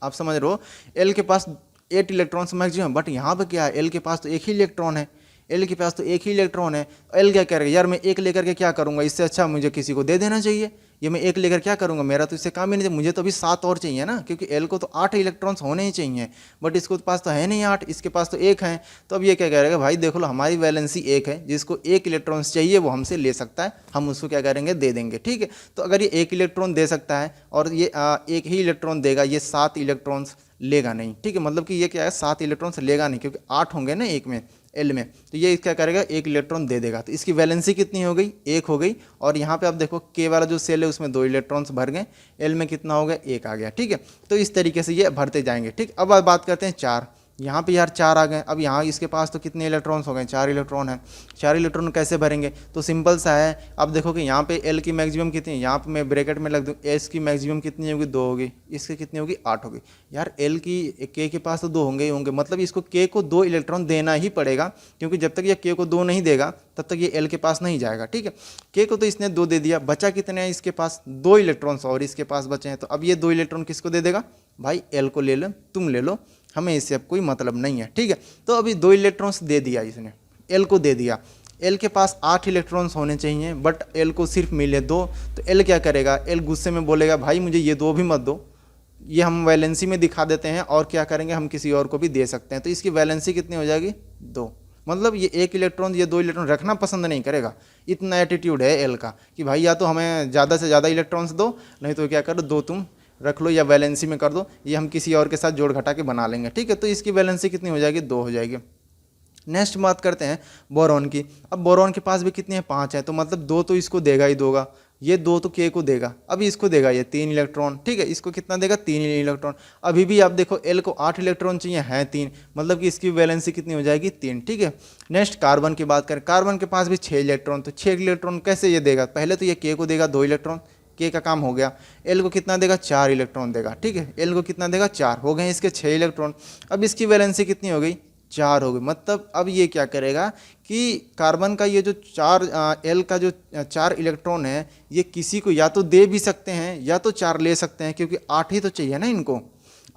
[SPEAKER 1] आप समझ रहे हो, एल के पास 8 इलेक्ट्रॉन्स मैक्सिमम। बट यहाँ पे क्या है, एल के पास तो 1 ही इलेक्ट्रॉन है, एल के पास तो 1 ही इलेक्ट्रॉन है। एल क्या करेगा, यार मैं 1 लेकर के क्या करूँगा, इससे अच्छा मुझे किसी को दे देना चाहिए। ये मैं 1 लेकर क्या करूँगा, मेरा तो इससे काम ही नहीं, मुझे तो अभी 7 और चाहिए ना, क्योंकि एल को तो 8 इलेक्ट्रॉन्स होने ही चाहिए, बट इसको पास तो है नहीं 8, इसके पास तो 1 है। तो अब ये क्या करेगा, भाई देख लो हमारी वैलेंसी 1 है, जिसको 1 इलेक्ट्रॉन्स चाहिए वो हमसे ले सकता है, हम उसको क्या करेंगे, दे देंगे, ठीक है। तो अगर ये 1 इलेक्ट्रॉन दे सकता है और ये 1 ही इलेक्ट्रॉन देगा, ये 7 इलेक्ट्रॉन्स लेगा नहीं, ठीक है। मतलब कि ये क्या है, 7 इलेक्ट्रॉन्स लेगा नहीं, क्योंकि 8 होंगे ना एक में, एल में, तो ये क्या करेगा, 1 इलेक्ट्रॉन दे देगा। तो इसकी वैलेंसी कितनी हो गई, 1 हो गई। और यहाँ पे आप देखो के वाला जो सेल है उसमें 2 इलेक्ट्रॉन्स भर गए, एल में कितना हो गया, 1 आ गया, ठीक है। तो इस तरीके से ये भरते जाएंगे, ठीक। अब बात करते हैं 4। यहाँ पे यार 4 आ गए। अब यहाँ इसके पास तो कितने इलेक्ट्रॉन्स हो गए, 4 इलेक्ट्रॉन है। 4 इलेक्ट्रॉन कैसे भरेंगे, तो सिंपल सा है। अब देखो कि यहाँ पे L की मैक्सिमम कितनी है, यहाँ पे मैं ब्रैकेट में लग दूँ, S की मैक्सिमम कितनी होगी, 2 होगी, इसकी कितनी होगी, 8 होगी। यार L की K के पास तो 2 होंगे ही होंगे, मतलब इसको K को 2 इलेक्ट्रॉन देना ही पड़ेगा, क्योंकि जब तक ये K को 2 नहीं देगा तब तक ये L के पास नहीं जाएगा। ठीक है, K को तो इसने 2 दे दिया, बचा कितने हैं इसके पास, 2 इलेक्ट्रॉन्स और इसके पास बचे हैं। तो अब ये 2 इलेक्ट्रॉन किसको दे देगा, भाई L को ले लो, तुम ले लो, हमें इससे अब कोई मतलब नहीं है। ठीक है, तो अभी 2 इलेक्ट्रॉन्स दे दिया इसने, L को दे दिया। L के पास 8 इलेक्ट्रॉन्स होने चाहिए, बट L को सिर्फ मिले 2। तो L क्या करेगा, L गुस्से में बोलेगा भाई मुझे ये 2 भी मत दो, ये हम वैलेंसी में दिखा देते हैं और क्या करेंगे हम किसी और को भी दे सकते हैं। तो इसकी वैलेंसी कितनी हो जाएगी, 2। मतलब ये 1 इलेक्ट्रॉन ये 2 इलेक्ट्रॉन रखना पसंद नहीं करेगा। इतना एटीट्यूड है L का कि भाई या तो हमें ज़्यादा से ज़्यादा इलेक्ट्रॉन्स दो, नहीं तो क्या करो 2 तुम रख लो या वैलेंसी में कर दो, ये हम किसी और के साथ जोड़ घटा के बना लेंगे। ठीक है, तो इसकी वैलेंसी कितनी हो जाएगी, 2 हो जाएगी। नेक्स्ट बात करते हैं बोरॉन की। अब बोरॉन के पास भी कितने हैं, 5 है, तो मतलब 2 तो इसको देगा ही दोगा, ये 2 तो K को देगा। अभी इसको देगा ये 3 इलेक्ट्रॉन। ठीक है, इसको कितना देगा, 3 इलेक्ट्रॉन। अभी भी आप देखो L को 8 इलेक्ट्रॉन चाहिए, हैं 3, मतलब कि इसकी वैलेंसी कितनी हो जाएगी, 3। ठीक है, नेक्स्ट कार्बन की बात करें, कार्बन के पास भी 6 इलेक्ट्रॉन। तो 6 इलेक्ट्रॉन कैसे ये देगा, पहले तो ये K को देगा 2 इलेक्ट्रॉन, K का काम हो गया। L को कितना देगा, 4 इलेक्ट्रॉन देगा। ठीक है, L को कितना देगा, 4, हो गए इसके 6 इलेक्ट्रॉन। अब इसकी वैलेंसी कितनी हो गई, 4 हो गई। मतलब अब ये क्या करेगा कि कार्बन का ये जो 4 L का जो 4 इलेक्ट्रॉन है, ये किसी को या तो दे भी सकते हैं या तो 4 ले सकते हैं, क्योंकि 8 ही तो चाहिए ना इनको,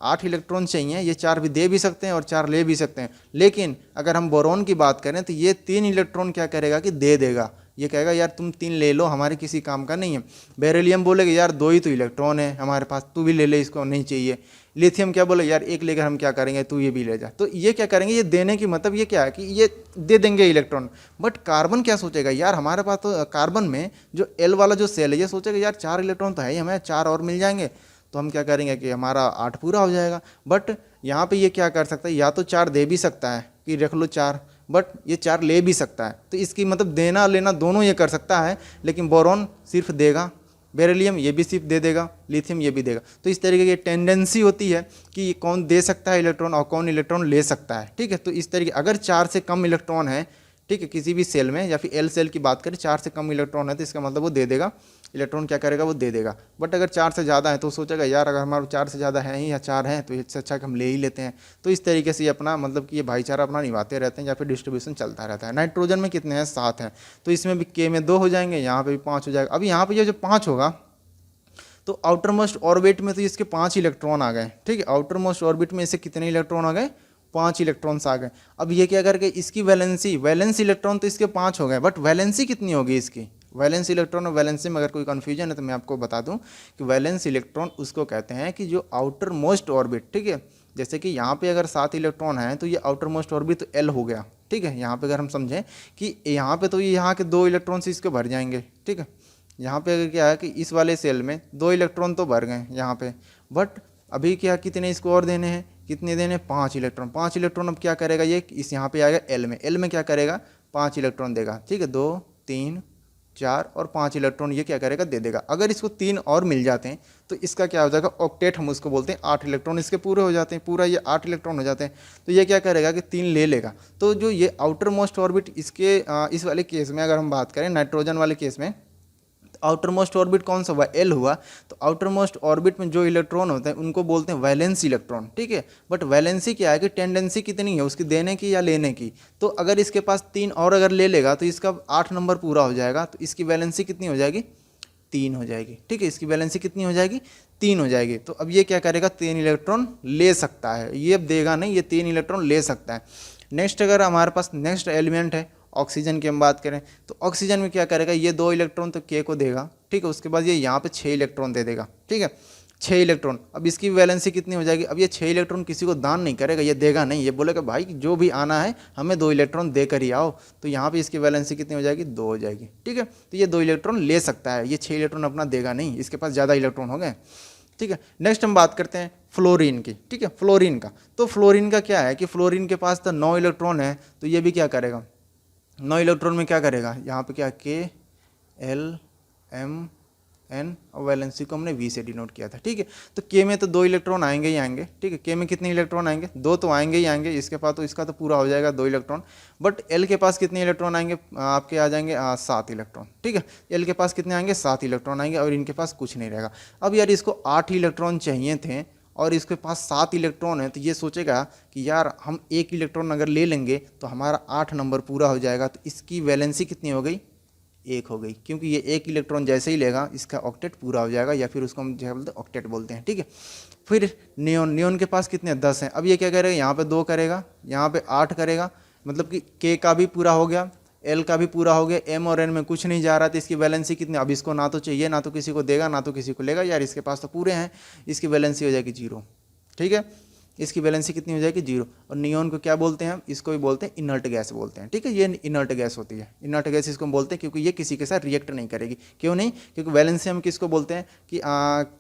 [SPEAKER 1] 8 इलेक्ट्रॉन चाहिए, ये 4 भी दे भी सकते हैं और 4 ले भी सकते हैं। लेकिन अगर हम बोरॉन की बात करें तो ये 3 इलेक्ट्रॉन क्या करेगा कि दे देगा, ये कहेगा यार तुम 3 ले लो, हमारे किसी काम का नहीं है। बेरिलियम बोलेगा यार 2 ही तो इलेक्ट्रॉन है हमारे पास, तू भी ले ले, इसको नहीं चाहिए। लिथियम क्या बोले, यार 1 लेकर हम क्या करेंगे, तू ये भी ले जा। तो ये क्या करेंगे, ये देने की मतलब ये क्या है कि ये दे देंगे इलेक्ट्रॉन। बट कार्बन क्या सोचेगा, यार हमारे पास तो कार्बन में जो L वाला जो सेल है, ये सोचेगा यार 4 इलेक्ट्रॉन तो है ही, हमें 4 और मिल जाएंगे तो हम क्या करेंगे कि हमारा 8 पूरा हो जाएगा। बट यहाँ पे ये क्या कर सकता है, या तो 4 दे भी सकता है कि रख लो 4, बट ये 4 ले भी सकता है। तो इसकी मतलब देना लेना दोनों ये कर सकता है, लेकिन बोरॉन सिर्फ देगा, बेरिलियम ये भी सिर्फ दे देगा, लिथियम ये भी देगा। तो इस तरीके की टेंडेंसी होती है कि कौन दे सकता है इलेक्ट्रॉन और कौन इलेक्ट्रॉन ले सकता है। ठीक है, तो इस तरीके अगर 4 से कम इलेक्ट्रॉन है, ठीक है, किसी भी सेल में या फिर L सेल की बात करें, 4 से कम इलेक्ट्रॉन है तो इसका मतलब वो दे देगा, इलेक्ट्रॉन क्या करेगा, वो दे देगा। बट अगर 4 से ज़्यादा है तो सोचेगा यार अगर हमारे 4 से ज़्यादा है ही या 4 हैं तो इससे अच्छा कि हम ले ही लेते हैं। तो इस तरीके से ये अपना मतलब कि ये भाईचारा अपना निभाते रहते हैं या फिर डिस्ट्रीब्यूशन चलता रहता है। नाइट्रोजन में कितने हैं, 7 हैं, तो इसमें भी K में 2 हो जाएंगे, यहाँ पे भी 5 हो जाएगा। अब यहाँ पे ये जो 5 होगा तो आउटर मोस्ट ऑर्बिट में तो इसके 5 इलेक्ट्रॉन आ गए। ठीक है, आउटर मोस्ट ऑर्बिट में इससे कितने इलेक्ट्रॉन आ गए, 5 इलेक्ट्रॉन्स आ गए। अब ये क्या करके इसकी वैलेंस इलेक्ट्रॉन तो इसके 5 हो गए, बट वैलेंसी कितनी होगी इसकी, वैलेंस इलेक्ट्रॉन और वैलेंसी में अगर कोई कन्फ्यूजन है तो मैं आपको बता दूं कि वैलेंस इलेक्ट्रॉन उसको कहते हैं कि जो आउटर मोस्ट ऑर्बिट, ठीक है, जैसे कि यहाँ पे अगर 7 इलेक्ट्रॉन हैं तो ये आउटर मोस्ट ऑर्बिट तो L हो गया। ठीक है, यहाँ पे अगर हम समझें कि यहाँ पे तो ये यहाँ के 2 इलेक्ट्रॉन से इसको भर जाएंगे। ठीक है, यहाँ पे अगर क्या है कि इस वाले सेल में 2 इलेक्ट्रॉन तो भर गए यहाँ पे, बट अभी क्या कितने इसको और देने हैं, कितने देने, 5 इलेक्ट्रॉन। 5 इलेक्ट्रॉन अब क्या करेगा ये, इस यहाँ पे आएगा L में क्या करेगा, 5 इलेक्ट्रॉन देगा। ठीक है, 2 3 4 और 5 इलेक्ट्रॉन ये क्या करेगा, दे देगा। अगर इसको 3 और मिल जाते हैं तो इसका क्या हो जाएगा, ऑक्टेट हम उसको बोलते हैं, 8 इलेक्ट्रॉन इसके पूरे हो जाते हैं, पूरा ये 8 इलेक्ट्रॉन हो जाते हैं। तो ये क्या करेगा कि 3 ले लेगा। तो जो ये आउटर मोस्ट ऑर्बिट इसके इस वाले केस में अगर हम बात करें नाइट्रोजन वाले केस में, आउटर मोस्ट ऑर्बिट कौन सा हुआ, L हुआ। तो आउटर मोस्ट ऑर्बिट में जो इलेक्ट्रॉन होते हैं उनको बोलते हैं वैलेंस इलेक्ट्रॉन। ठीक है, बट वैलेंसी क्या है कि टेंडेंसी कितनी है उसकी, देने की या लेने की। तो अगर इसके पास 3 और अगर ले लेगा तो इसका 8 नंबर पूरा हो जाएगा, तो इसकी वैलेंसी कितनी हो जाएगी, 3 हो जाएगी। ठीक है, इसकी वैलेंसी कितनी हो जाएगी, 3 हो जाएगी। तो अब ये क्या करेगा, 3 इलेक्ट्रॉन ले सकता है, ये अब देगा नहीं, ये 3 इलेक्ट्रॉन ले सकता है। नेक्स्ट अगर हमारे पास नेक्स्ट एलिमेंट है ऑक्सीजन की हम बात करें तो ऑक्सीजन में क्या करेगा, ये 2 इलेक्ट्रॉन तो K को देगा। ठीक है, उसके बाद ये यहाँ पे 6 इलेक्ट्रॉन दे देगा। ठीक है, 6 इलेक्ट्रॉन। अब इसकी वैलेंसी कितनी हो जाएगी, अब ये 6 इलेक्ट्रॉन किसी को दान नहीं करेगा, ये देगा नहीं, ये बोलेगा भाई जो भी आना है हमें 2 इलेक्ट्रॉन दे कर ही आओ। तो यहाँ पे इसकी वैलेंसी कितनी हो जाएगी, 2 हो जाएगी। ठीक है, तो ये 2 इलेक्ट्रॉन ले सकता है, ये 6 इलेक्ट्रॉन अपना देगा नहीं, इसके पास ज़्यादा इलेक्ट्रॉन हो गए। ठीक है, नेक्स्ट हम बात करते हैं फ्लोरीन की। ठीक है, फ्लोरीन का, तो फ्लोरीन का क्या है कि फ्लोरीन के पास तो 9 इलेक्ट्रॉन है, तो ये भी क्या करेगा, 9 इलेक्ट्रॉन में क्या करेगा, यहाँ पे क्या K L M N और वैलेंसी को हमने V से डिनोट किया था, ठीक है। तो K में तो 2 इलेक्ट्रॉन आएंगे ही आएंगे, ठीक है। K में कितने इलेक्ट्रॉन आएंगे, 2 तो आएंगे ही आएंगे, इसके पास तो इसका तो पूरा हो जाएगा 2 इलेक्ट्रॉन। बट L के पास कितने इलेक्ट्रॉन आएंगे, आपके आ जाएंगे 7 इलेक्ट्रॉन, ठीक है। L के पास कितने आएंगे, 7 इलेक्ट्रॉन आएंगे और इनके पास कुछ नहीं रहेगा। अब यार इसको 8 इलेक्ट्रॉन चाहिए थे और इसके पास 7 इलेक्ट्रॉन है, तो ये सोचेगा कि यार हम 1 इलेक्ट्रॉन अगर ले लेंगे तो हमारा 8 नंबर पूरा हो जाएगा। तो इसकी वैलेंसी कितनी हो गई, 1 हो गई, क्योंकि ये 1 इलेक्ट्रॉन जैसे ही लेगा इसका ऑक्टेट पूरा हो जाएगा, या फिर उसको हम जो बोलते हैं ऑक्टेट बोलते हैं, ठीक है। फिर नियोन के पास कितने 10 हैं। अब ये क्या करेगा, यहाँ पे 2 करेगा, यहाँ पे 8 करेगा, मतलब कि K का भी पूरा हो गया, L का भी पूरा हो गया, M और N में कुछ नहीं जा रहा, तो इसकी वैलेंसी कितनी, अब इसको ना तो चाहिए, ना तो किसी को देगा, ना तो किसी को लेगा, यार इसके पास तो पूरे हैं, इसकी वैलेंसी हो जाएगी 0, ठीक है। इसकी वैलेंसी कितनी हो जाएगी, 0। और नियोन को क्या बोलते हैं, इसको भी बोलते हैं इनर्ट गैस बोलते हैं, ठीक है। ये इनर्ट गैस होती है, इनर्ट गैस इसको बोलते हैं, क्योंकि ये किसी के साथ रिएक्ट नहीं करेगी। क्यों नहीं, क्योंकि वैलेंसी हम किसको बोलते हैं कि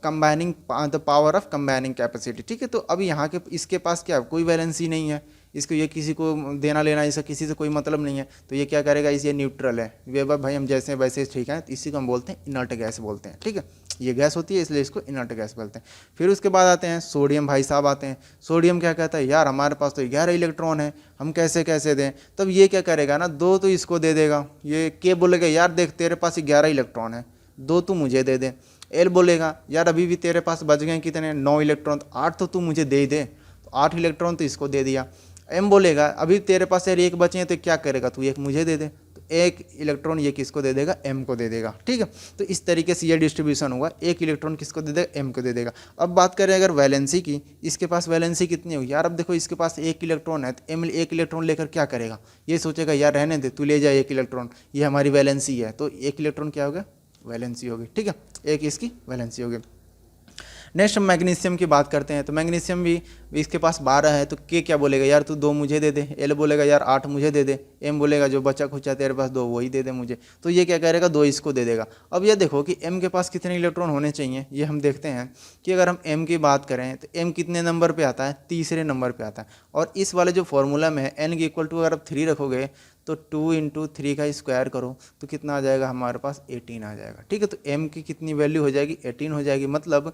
[SPEAKER 1] combining the power of combining capacity, ठीक है। तो अब यहाँ के इसके पास क्या कोई वैलेंसी नहीं है, इसको ये किसी को देना लेना इसका किसी से कोई मतलब नहीं है, तो ये क्या करेगा, इस ये न्यूट्रल है, वे भाई हम जैसे वैसे ठीक है, तो इसी को हम बोलते हैं इनर्ट गैस बोलते हैं, ठीक है। ये गैस होती है इसलिए इसको इनर्ट गैस बोलते हैं। फिर उसके बाद आते हैं सोडियम, भाई साहब आते हैं। सोडियम क्या कहता है, यार हमारे पास तो 11 इलेक्ट्रॉन है, हम कैसे कैसे दें। तब ये क्या करेगा ना, 2 तो इसको दे देगा, ये के बोलेगा यार देख तेरे पास 11 इलेक्ट्रॉन है, 2 तू मुझे दे दे। एल बोलेगा यार अभी भी तेरे पास बच गए कितने, 9 इलेक्ट्रॉन, 8 तो तू मुझे दे ही दे, तो 8 इलेक्ट्रॉन तो इसको दे दिया। एम बोलेगा अभी तेरे पास यार 1 बचे हैं, तो क्या करेगा तू, 1 मुझे दे दे, तो 1 इलेक्ट्रॉन ये किसको दे देगा, एम को दे देगा, ठीक है। तो इस तरीके से ये डिस्ट्रीब्यूशन होगा, 1 इलेक्ट्रॉन किसको दे देगा, एम को दे देगा। अब बात करें अगर वैलेंसी की, इसके पास वैलेंसी कितनी होगी, यार अब देखो इसके पास 1 इलेक्ट्रॉन है, तो एम 1 इलेक्ट्रॉन लेकर क्या करेगा, ये सोचेगा यार रहने दे, तू ले जा 1 इलेक्ट्रॉन, ये हमारी वैलेंसी है, तो 1 इलेक्ट्रॉन क्या होगा, वैलेंसी होगी, ठीक है, 1 इसकी वैलेंसी होगी। नेक्स्ट हम मैग्नीशियम की बात करते हैं। तो मैग्नीशियम भी इसके पास 12 है, तो के क्या बोलेगा, यार तू 2 मुझे दे दे। एल बोलेगा यार 8 मुझे दे दे। एम बोलेगा जो बचा खुचा तेरे पास 2 वही दे दे मुझे। तो ये क्या करेगा, 2 इसको दे देगा। अब ये देखो कि एम के पास कितने इलेक्ट्रॉन होने चाहिए, ये हम देखते हैं कि अगर हम एम की बात करें तो एम कितने नंबर पर आता है, तीसरे नंबर पर आता है। और इस वाले जो फॉर्मूला में है एन की इक्वल टू अगर आप 3 रखोगे तो 2 × 3 का स्क्वायर करो तो कितना आ जाएगा, हमारे पास 18 आ जाएगा, ठीक है। तो m की कितनी वैल्यू हो जाएगी, 18 हो जाएगी। मतलब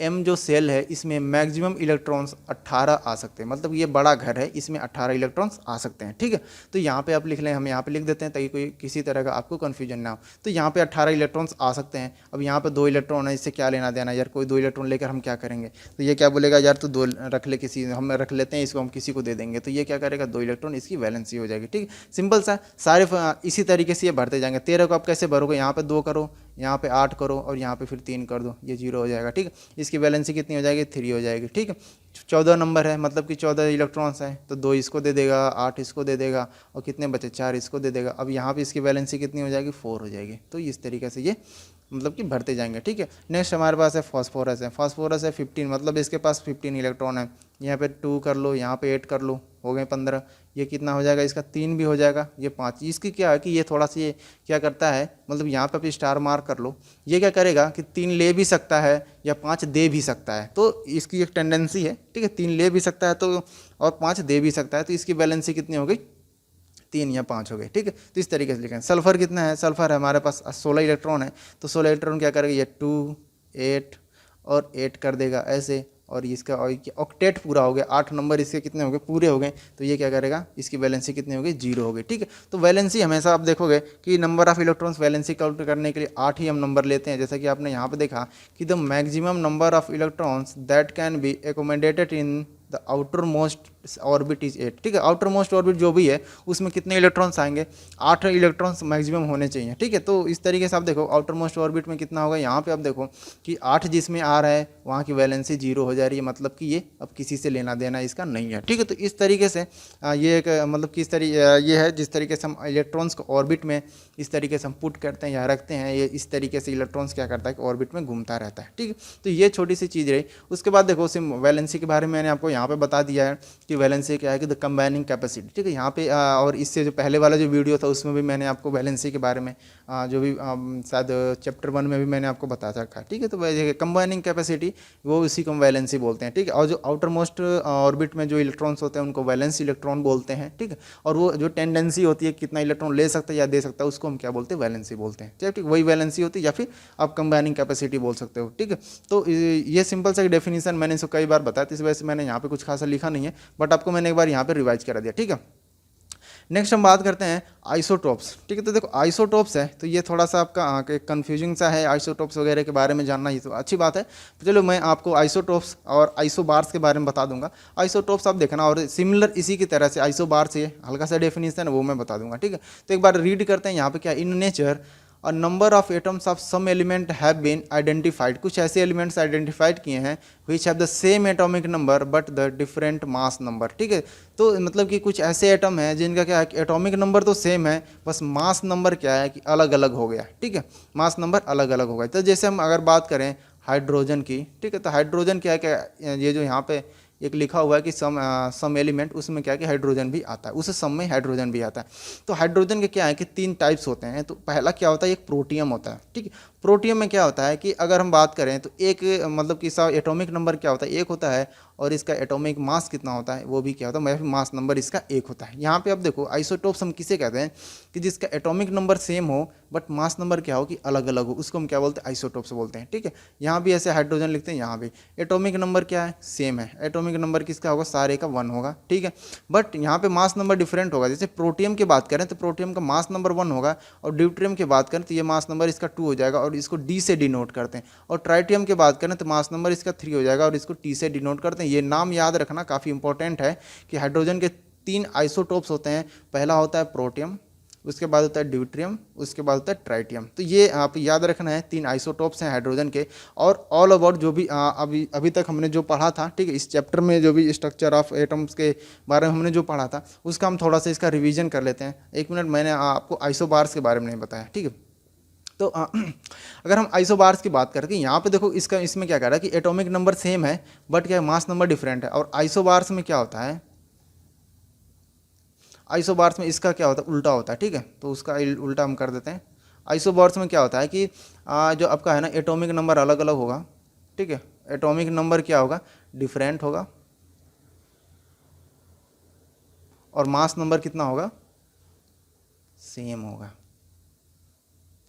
[SPEAKER 1] m जो सेल है इसमें मैक्सिमम इलेक्ट्रॉन्स 18 आ सकते हैं, मतलब ये बड़ा घर है, इसमें 18 इलेक्ट्रॉन्स आ सकते हैं, ठीक है। तो यहाँ पे आप लिख लें, हम यहाँ पे लिख देते हैं ताकि कोई किसी तरह का आपको कन्फ्यूजन ना हो। तो यहाँ पे 18 इलेक्ट्रॉन्स आ सकते हैं। अब यहाँ पे 2 इलेक्ट्रॉन है, इससे क्या लेना देना यार, कोई 2 इलेक्ट्रॉन लेकर हम क्या करेंगे। तो ये क्या बोलेगा, यार तू 2 रख ले, किसी हम रख लेते हैं, इसको हम किसी को दे देंगे। तो ये क्या करेगा, 2 इलेक्ट्रॉन, इसकी वैलेंसी हो जाएगी, ठीक है। सिंपल सा, सारे इसी तरीके से ये भरते जाएंगे। 13 को आप कैसे भरोगे, यहाँ पे 2 करो, यहाँ पे 8 करो और यहाँ पे फिर 3 कर दो, ये 0 हो जाएगा, ठीक है। इसकी वैलेंसी कितनी हो जाएगी, 3 हो जाएगी, ठीक है। 14 नंबर है, मतलब कि 14 इलेक्ट्रॉन्स हैं, तो 2 इसको दे देगा, 8 इसको दे देगा और कितने बचे, 4 इसको दे देगा। अब यहाँ पे इसकी वैलेंसी कितनी हो जाएगी, 4 हो जाएगी। तो इस तरीके से ये मतलब कि भरते जाएंगे, ठीक है। नेक्स्ट हमारे पास है फॉस्फोरस है। फॉस्फोरस है 15, मतलब इसके पास 15 इलेक्ट्रॉन है। यहाँ पे 2 कर लो, यहाँ पे 8 कर लो, हो गए 15। ये कितना हो जाएगा, इसका 3 भी हो जाएगा, ये 5। इसकी क्या है कि ये थोड़ा सा ये क्या करता है, मतलब यहाँ पे आप स्टार मार्क कर लो, ये क्या करेगा कि 3 ले भी सकता है या 5 दे भी सकता है। तो इसकी एक टेंडेंसी है, ठीक है, 3 ले भी सकता है तो और 5 दे भी सकता है। तो इसकी वैलेंसी कितनी हो गई, 3 या 5 हो गए, ठीक है। तो इस तरीके से लिखें। सल्फर कितना है, सल्फर है हमारे पास 16 इलेक्ट्रॉन है। तो 16 इलेक्ट्रॉन क्या करेगा, ये 2, 8 और 8 कर देगा ऐसे, और इसका ऑक्टेट पूरा हो गया, 8 नंबर इसके कितने हो गए, पूरे हो गए। तो ये क्या करेगा, इसकी वैलेंसी कितनी हो गई, 0 हो गई, ठीक है। तो वैलेंसी हमेशा आप देखोगे कि number of electrons valency count करने के लिए 8 ही हम नंबर लेते हैं। जैसा कि आपने यहाँ पे देखा कि the maximum number of electrons that can be accommodated in the outer most orbit is 8, ठीक है। आउटर मोस्ट ऑर्बिट जो भी है उसमें कितने इलेक्ट्रॉन्स आएंगे, 8 इलेक्ट्रॉन्स मैक्सिमम होने चाहिए, ठीक है। तो इस तरीके से आप देखो आउटर मोस्ट ऑर्बिट में कितना होगा, यहाँ पे आप देखो कि 8 जिसमें आ रहा है वहाँ की वैलेंसी 0 हो जा रही है, मतलब कि ये अब किसी से लेना देना इसका नहीं है, ठीक है। तो इस तरीके से ये एक मतलब किस तरीके ये है, जिस तरीके से हम इलेक्ट्रॉन्स को ऑर्बिट में इस तरीके से हम पुट करते हैं या रखते हैं, ये इस तरीके से इलेक्ट्रॉन्स क्या करता है कि ऑर्बिट में घूमता रहता है, ठीक है। तो ये छोटी सी चीज़ रही। उसके बाद देखो सिम वैलेंसी के बारे में मैंने आपको यहाँ यहाँ पे बता दिया है कि वैलेंसी क्या है कि द कंबाइनिंग कैपेसिटी, ठीक है। यहाँ पे और इससे जो पहले वाला जो वीडियो था उसमें भी मैंने आपको वैलेंसी के बारे में जो भी शायद चैप्टर 1 में भी मैंने आपको बता रखा है, ठीक है। तो कंबाइनिंग कैपेसिटी वो उसी को वैलेंसी बोलते हैं, ठीक है। और जो आउटर मोस्ट ऑर्बिट में जो इलेक्ट्रॉन्स होते हैं उनको वैलेंस इलेक्ट्रॉन बोलते हैं, ठीक है। और वो जो टेंडेंसी होती है कितना इलेक्ट्रॉन ले सकता है या दे सकता है उसको हम क्या बोलते हैं, वैलेंसी बोलते हैं, ठीक है। वही वैलेंसी होती है या फिर आप कंबाइनिंग कैपेसिटी बोल सकते हो, ठीक है। तो ये सिंपल सा डेफिनेशन मैंने इसको कई बार बताया, तो इस वजह से मैंने यहाँ पे कुछ खासा लिखा नहीं है, बट आपको मैंने एक बार यहाँ पे रिवाइज करा दिया, ठीक है। नेक्स्ट हम बात करते हैं आइसोटोप्स, ठीक है। तो देखो आइसोटोप्स है तो ये थोड़ा सा आपका कंफ्यूजिंग सा है, आइसोटोप्स वगैरह के बारे में जानना, ये तो अच्छी बात है। तो चलो मैं आपको आइसोटोप्स और आइसोबार्स के बारे में बता दूंगा। आइसोटोप्स आप देखना, और सिमिलर इसी की तरह से आइसोबार्स ये हल्का सा डेफिनेशन है वो मैं बता दूंगा, ठीक है। तो एक बार रीड करते हैं यहाँ पे क्या, in nature a number of atoms of some element have been identified, कुछ ऐसे एलिमेंट्स आइडेंटिफाइड किए हैं which have the same atomic number but the different mass number, ठीक है। तो मतलब कि कुछ ऐसे एटम हैं जिनका क्या है कि एटॉमिक नंबर तो सेम है, बस मास नंबर क्या है कि अलग अलग हो गया, ठीक है। मास नंबर अलग अलग हो गया। तो जैसे हम अगर बात करें हाइड्रोजन की, ठीक है, तो हाइड्रोजन क्या है क्या, ये जो यहाँ पे एक लिखा हुआ है कि सम एलिमेंट, उसमें क्या है कि हाइड्रोजन भी आता है, उस सम में हाइड्रोजन भी आता है। तो हाइड्रोजन के क्या है कि 3 टाइप्स होते हैं। तो पहला क्या होता है, एक प्रोटियम होता है, ठीक है। प्रोटियम में क्या होता है कि अगर हम बात करें तो एक मतलब कि इसका एटॉमिक नंबर क्या होता है, 1 होता है, और इसका एटॉमिक मास कितना होता है वो भी क्या होता है, मतलब मास नंबर इसका 1 होता है। यहाँ पे अब देखो आइसोटोप्स हम किसे कहते हैं कि जिसका एटॉमिक नंबर सेम हो बट मास नंबर क्या हो कि अलग अलग हो, उसको हम क्या बोलते हैं, आइसोटोप्स बोलते हैं, ठीक है। यहाँ भी ऐसे हाइड्रोजन लिखते हैं, यहाँ भी एटॉमिक नंबर क्या है, सेम है, एटॉमिक नंबर किसका होगा, सारे का 1 होगा, ठीक है। बट यहाँ पे मास नंबर डिफरेंट होगा। जैसे प्रोटियम की बात करें तो प्रोटियम का मास नंबर 1 होगा, और ड्यूट्रियम की बात करें तो ये मास नंबर इसका 2 हो जाएगा और इसको डी से डिनोट करते हैं। और ट्राइटियम की बात करें तो मास नंबर इसका 3 हो जाएगा और इसको टी से डिनोट करते हैं। ये नाम याद रखना काफ़ी इंपॉर्टेंट है कि हाइड्रोजन के 3 आइसोटोप्स होते हैं। पहला होता है प्रोटियम, उसके बाद होता है ड्यूट्रियम, उसके बाद होता है ट्राइटियम। तो ये आप याद रखना है, 3 आइसोटोप्स हैं हाइड्रोजन के। और ऑल अबाउट जो भी अभी तक हमने जो पढ़ा था, ठीक है, इस चैप्टर में जो भी स्ट्रक्चर ऑफ एटम्स के बारे में हमने जो पढ़ा था उसका हम थोड़ा सा इसका रिवीजन कर लेते हैं। 1 मिनट, मैंने आपको आइसोबार्स के बारे में नहीं बताया, ठीक है। तो अगर हम आइसोबार्स की बात करके यहाँ पे देखो इसमें क्या कह रहा है कि एटॉमिक नंबर सेम है बट क्या मास नंबर डिफरेंट है। और आइसोबार्स में क्या होता है, आइसोबार्स में इसका क्या होता है, उल्टा होता है, ठीक है। तो उसका उल्टा हम कर देते हैं। आइसोबार्स में क्या होता है कि जो आपका है ना एटॉमिक नंबर अलग अलग होगा, ठीक है। एटॉमिक नंबर क्या होगा, डिफरेंट होगा, और मास नंबर कितना होगा, सेम होगा,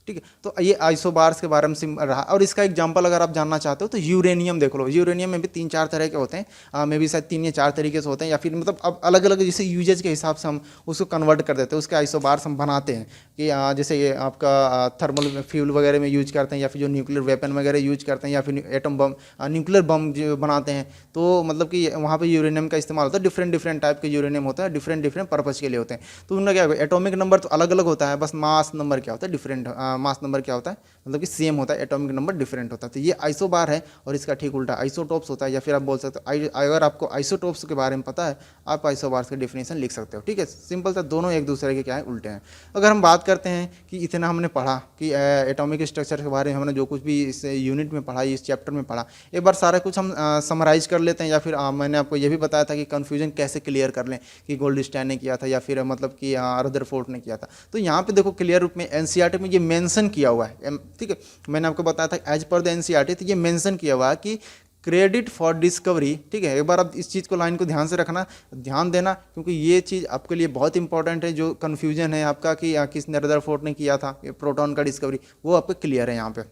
[SPEAKER 1] ठीक है। तो ये आइसोबार्स के बारे में रहा। और इसका एग्जांपल अगर आप जानना चाहते हो तो यूरेनियम देख लो। यूरेनियम में भी 3-4 तरह के होते हैं, मे भी शायद 3 या 4 तरीके से होते हैं, या फिर मतलब अब अलग अलग जैसे यूजेज के हिसाब से हम उसको कन्वर्ट कर देते हैं, उसके आइसोबार्स हम बनाते हैं कि जैसे ये आपका थर्मल फ्यूल वगैरह में यूज करते हैं, या फिर जो न्यूक्लियर वेपन वगैरह यूज करते हैं, या फिर एटम बम न्यूक्लियर बम जो बनाते हैं, तो मतलब कि वहाँ पर यूरेनियम का इस्तेमाल होता है। डिफरेंट टाइप के यूरेनियम होता है, डिफरेंट पर्पज़ के लिए होते हैं। तो उनका क्या होगा, एटॉमिक नंबर तो अलग अलग होता है, बस मास नंबर क्या होता है, डिफरेंट मास नंबर क्या होता है, मतलब कि सेम होता है, एटॉमिक नंबर डिफरेंट होता है। तो ये आइसोबार है। और इसका ठीक उल्टा आइसोटोप्स होता है, या फिर आप बोल सकते हो अगर आपको आइसोटोप्स के बारे में पता है आप आइसोबार्स की डेफिनेशन लिख सकते हो, ठीक है। सिंपल सा, दोनों एक दूसरे के क्या है, उल्टे हैं। अगर हम बात करते हैं कि इतना हमने पढ़ा कि एटॉमिक स्ट्रक्चर के बारे में हमने जो कुछ भी इस यूनिट में पढ़ा, इस चैप्टर में पढ़ा, एक बार सारा कुछ हम समराइज कर लेते हैं, या फिर मैंने आपको ये भी बताया था कि कन्फ्यूजन कैसे क्लियर कर लें कि गोल्डस्टाइन ने किया था या फिर मतलब कि रदरफोर्ड ने किया था। तो यहाँ पे देखो क्लियर रूप में एनसीईआरटी में ये मेंशन किया हुआ है, ठीक है। मैंने आपको बताया था एज पर द एनसीईआरटी, तो ये मेंशन किया हुआ है कि क्रेडिट फॉर डिस्कवरी, ठीक है। एक बार आप इस चीज़ को, लाइन को ध्यान से रखना, ध्यान देना, क्योंकि ये चीज़ आपके लिए बहुत इंपॉर्टेंट है। जो कन्फ्यूजन है आपका कि किसने रदरफोर्ड ने किया था प्रोटॉन का डिस्कवरी, वो आपको क्लियर है यहाँ पे।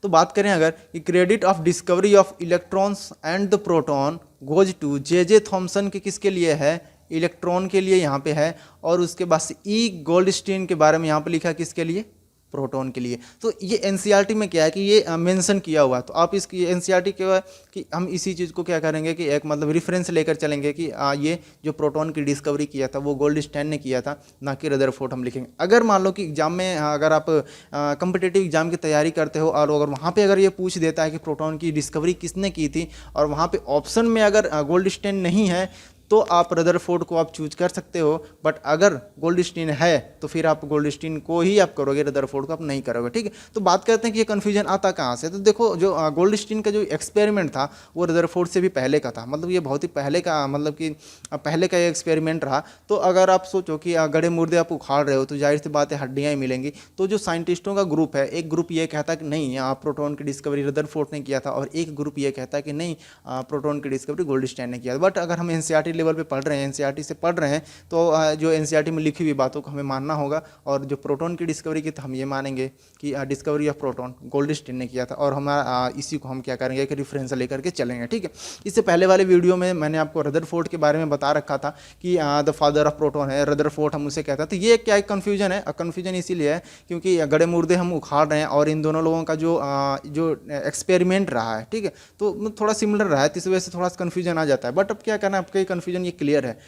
[SPEAKER 1] तो बात करें अगर कि credit of discovery of electrons and the proton goes to J Thomson के किसके लिए है, इलेक्ट्रॉन के लिए यहाँ पे है। और उसके बाद से ई गोल्डस्टीन के बारे में यहाँ पे लिखा है किसके लिए, प्रोटॉन के लिए। तो ये एनसीईआरटी में क्या है कि ये मेंशन किया हुआ है। तो आप इसकी एनसीईआरटी के कि हम इसी चीज़ को क्या करेंगे कि एक मतलब रेफरेंस लेकर चलेंगे कि ये जो प्रोटॉन की डिस्कवरी किया था वो गोल्डस्टाइन ने किया था, ना कि रदरफोर्ड हम लिखेंगे। अगर मान लो कि एग्जाम में अगर आप कम्पिटेटिव एग्जाम की तैयारी करते हो और अगर वहाँ पर अगर ये पूछ देता है कि प्रोटॉन की डिस्कवरी किसने की थी, और वहाँ पर ऑप्शन में अगर गोल्डस्टाइन नहीं है, तो आप रदरफोर्ड को आप चूज कर सकते हो, बट अगर गोल्डस्टीन है तो फिर आप गोल्डस्टीन को ही आप करोगे, रदरफोर्ड को आप नहीं करोगे। ठीक है, तो बात करते हैं कि ये कन्फ्यूजन आता कहाँ से। तो देखो जो गोल्डस्टीन का जो एक्सपेरिमेंट था वो रदरफोर्ड से भी पहले का था, मतलब ये बहुत ही पहले का, मतलब कि पहले का ये एक्सपेरिमेंट रहा। तो अगर आप सोचो कि गड़े मुर्दे आप उखाड़ रहे हो तो जाहिर सी बात है हड्डियाँ ही मिलेंगी। तो जो साइंटिस्टों का ग्रुप है, एक ग्रुप ये कहता है कि नहीं प्रोटॉन की डिस्कवरी रदरफोर्ड ने किया था, और एक ग्रुप ये कहता है कि नहीं प्रोटॉन की डिस्कवरी गोल्डस्टाइन ने किया था। बट अगर हम एनसीईआरटी लेवल पे पढ़ रहे हैं, एनसीईआरटी से पढ़ रहे हैं, तो जो एनसीईआरटी में लिखी हुई बातों को हमें मानना होगा, और जो प्रोटॉन की डिस्कवरी की तो हम ये मानेंगे कि डिस्कवरी ऑफ प्रोटॉन गोल्डस्टाइन ने किया था, और हमारा इसी को हम क्या करेंगे कि रेफरेंस लेकर के चलेंगे। ठीक है, इससे पहले वाले वीडियो में मैंने आपको रदरफोर्ड के बारे में बता रखा था कि द फादर ऑफ प्रोटॉन है रदरफोर्ड, हम उसे कहते हैं। तो ये क्या एक कन्फ्यूजन है, कन्फ्यूजन इसीलिए है क्योंकि गड़े मुर्दे हम उखाड़ रहे हैं और इन दोनों लोगों का जो एक्सपेरिमेंट रहा है, ठीक है, तो थोड़ा सिमिलर रहा है, तो इस वजह से थोड़ा सा कन्फ्यूजन आ जाता है। बट अब क्या करना है, आपका कन्फ्यूजन ये क्लियर है,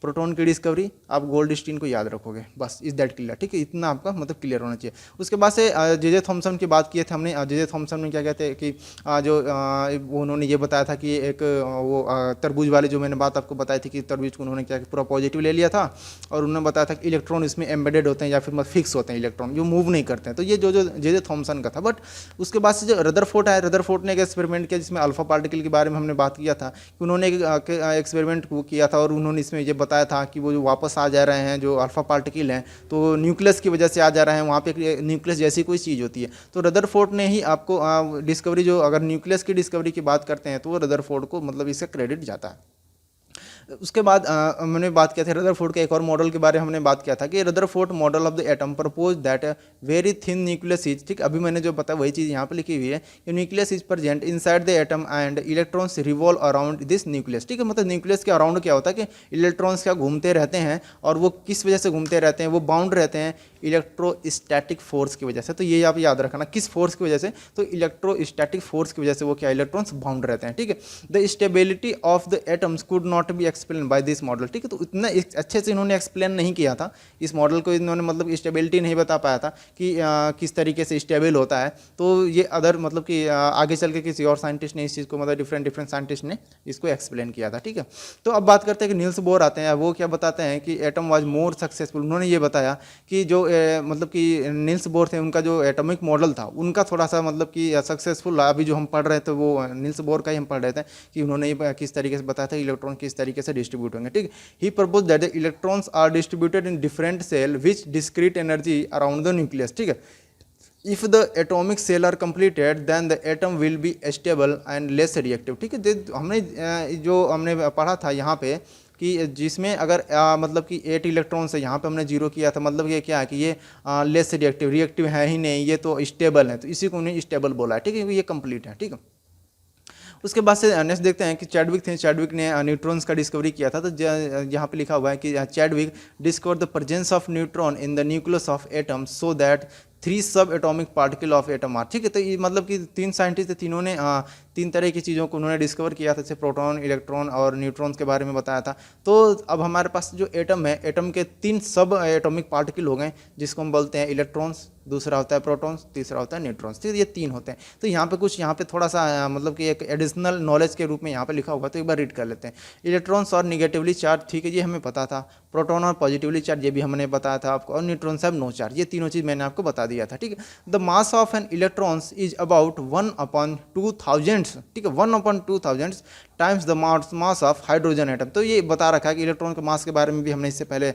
[SPEAKER 1] प्रोटॉन की डिस्कवरी आप गोल्डस्टीन को याद रखोगे, बस इज दैट क्लियर। ठीक है, इतना आपका मतलब क्लियर होना चाहिए। उसके बाद से जे थॉमसन की बात किए थे हमने। जे थॉमसन में क्या कहते हैं कि वो उन्होंने ये बताया था कि एक वो तरबूज वाले जो मैंने बात आपको बताई थी कि तरबूज को उन्होंने क्या पूरा पॉजिटिव ले लिया था, और उन्होंने बताया था कि इलेक्ट्रॉन इसमें एम्बेडेड होते हैं या फिर मतलब फिक्स होते हैं, इलेक्ट्रॉन जो मूव नहीं करते हैं। तो ये जो जे थॉमसन का था। बट उसके बाद से जो रदरफोर्ड है, रदरफोर्ड ने एक एक्सपेरिमेंट किया जिसमें अल्फा पार्टिकल के बारे में हमने बात किया था कि उन्होंने एक एक्सपेरिमेंट किया था, और उन्होंने इसमें ये बताया था कि वो जो वापस आ जा रहे हैं जो अल्फा पार्टिकल हैं, तो न्यूक्लियस की वजह से आ जा रहे हैं, वहाँ पे न्यूक्लियस जैसी कोई चीज़ होती है। तो रदरफोर्ड ने ही आपको डिस्कवरी, जो अगर न्यूक्लियस की डिस्कवरी की बात करते हैं तो वो रदरफोर्ड को मतलब इसका क्रेडिट जाता है। उसके बाद मैंने बात किया था रदरफोर्ड के एक और मॉडल के बारे में हमने बात किया था कि Rutherford model of the atom propose that very thin nucleus is, ठीक, अभी मैंने जो बताया वही चीज़ यहाँ पे लिखी हुई है कि nucleus is present inside the atom and electrons revolve around this nucleus. ठीक है, मतलब न्यूक्लियस के अराउंड क्या होता है कि इलेक्ट्रॉन्स क्या घूमते रहते हैं, और वो किस वजह से घूमते रहते हैं, वो बाउंड रहते हैं इलेक्ट्रोस्टैटिक फोर्स की वजह से। तो ये आप याद रखना, किस फोर्स की वजह से, तो इलेक्ट्रोस्टैटिक फोर्स की वजह से वो क्या इलेक्ट्रॉन्स बाउंड रहते हैं। ठीक है, the stability of the atoms could not be explain by this model. ठीक है, तो इतना अच्छे से इन्होंने एक्सप्लेन नहीं किया था इस मॉडल को, इन्होंने मतलब स्टेबिलिटी नहीं बता पाया था कि किस तरीके से स्टेबल होता है। तो ये अदर मतलब कि आगे चल के किसी और साइंटिस्ट ने इस चीज़ को मतलब डिफरेंट साइंटिस्ट ने इसको एक्सप्लेन किया था। ठीक है, तो अब बात करते हैं कि नील्स बोर आते हैं, वो क्या बताते हैं कि एटम वाज मोर सक्सेसफुल। उन्होंने ये बताया कि जो मतलब कि नील्स बोर थे, उनका जो एटॉमिक मॉडल था उनका थोड़ा सा मतलब कि सक्सेसफुल रहा। अभी जो हम पढ़ रहे थे वो नील्स बोर का ही हम पढ़ रहे थे कि उन्होंने ये किस तरीके से बताया था इलेक्ट्रॉन किस तरीके से डिस्ट्रीब्यूट होंगे। ठीक, he propose that the electrons are distributed in different shell which discrete energy around the nucleus. ठीक है, if the atomic cell are completed then the atom will be stable and less reactive। ठीक है, हमने जो हमने पढ़ा था यहाँ पे कि जिसमें अगर मतलब कि 8 इलेक्ट्रॉन से यहाँ पे हमने 0 किया था, मतलब ये क्या है कि ये लेस रिएक्टिव है ही नहीं, ये तो स्टेबल है, तो इसी को उन्हें स्टेबल बोला है। ठीक है, ये कंप्लीट है। ठीक है, उसके बाद से नेक्स्ट देखते हैं कि चैडविक थे, चैडविक ने न्यूट्रॉन्स का डिस्कवरी किया था। तो यहाँ पे लिखा हुआ है कि Chadwick discover the presence of neutron in the nucleus of atom so that 3 sub atomic particle of atom are. ठीक है, तो ये मतलब कि 3 साइंटिस्ट थे, तीनों ने 3 तरह की चीज़ों को उन्होंने डिस्कवर किया था, जैसे प्रोटॉन, इलेक्ट्रॉन और न्यूट्रॉन्स के बारे में बताया था। तो अब हमारे पास जो एटम है, एटम के 3 सब एटॉमिक पार्टिकल हो गए जिसको हम बोलते हैं इलेक्ट्रॉन्स, दूसरा होता है प्रोटॉन्स, तीसरा होता है न्यूट्रॉन्स। ठीक है, ये 3 होते हैं। तो यहाँ पे कुछ यहाँ पे थोड़ा सा मतलब कि एक एडिशनल नॉलेज के रूप में यहाँ पे लिखा हुआ, तो एक बार रीड कर लेते हैं। इलेक्ट्रॉन्स और निगेटिवली चार्ज, ठीक है, ये हमें पता था। प्रोटॉन और पॉजिटिवली चार्ज, ये भी हमने बताया था आपको, और न्यूट्रॉन्स हैव नो चार्ज, ये तीनों चीज़ मैंने आपको बता दिया था। ठीक है, the mass of an electrons is about 1/2000। ठीक है, 1/2000 times the mass of hydrogen atom. तो ये बता रखा है कि इलेक्ट्रॉन के मास के बारे में भी हमने इससे पहले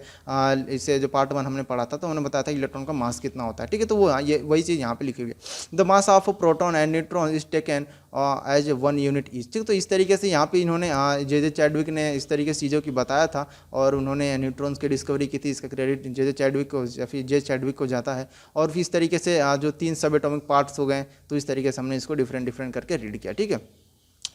[SPEAKER 1] इससे जो पार्ट 1 हमने पढ़ा था, तो हमने बताया था इलेक्ट्रॉन का मास कितना होता है। ठीक है, तो वो ये वही चीज़ यहाँ पे लिखी हुई है। The mass of proton and neutron is taken as 1 unit each. ठीक, तो इस तरीके से यहाँ पे इन्होंने जे चैडविक ने इस तरीके से चीज़ों की बताया था, और उन्होंने न्यूट्रॉन्स की डिस्कवरी की थी। इसका क्रेडिट जे चैडविक को या फिर जे चैडविक को जाता है। और फिर इस तरीके से जो 3 सब एटॉमिक पार्ट्स हो गए, तो इस तरीके से हमने इसको डिफरेंट करके रीड किया। ठीक है,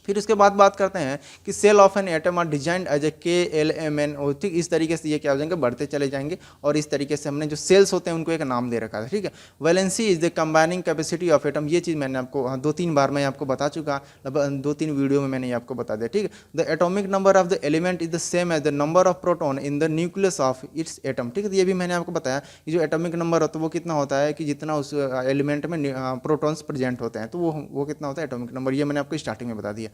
[SPEAKER 1] फिर उसके बाद बात करते हैं कि shell of an atom are designed as a KLMNO। ठीक, इस तरीके से ये क्या हो जाएंगे, बढ़ते चले जाएंगे, और इस तरीके से हमने जो सेल्स होते हैं उनको एक नाम दे रखा है। ठीक है, valency is the combining capacity of atom, ये चीज़ मैंने आपको 2-3 बार मैं आपको बता चुका, लगभग 2-3 वीडियो में मैंने ये आपको बता दिया। ठीक है, the atomic number of the element is the same as the number of proton in the nucleus of its atom. ठीक है, तो ये भी मैंने आपको बताया कि जो एटॉमिक नंबर होता है वो कितना होता है कि जितना उस एलिमेंट में प्रोटॉन्स प्रेजेंट होते हैं, तो वो कितना होता है एटॉमिक नंबर, ये मैंने आपको स्टार्टिंग में बता दिया।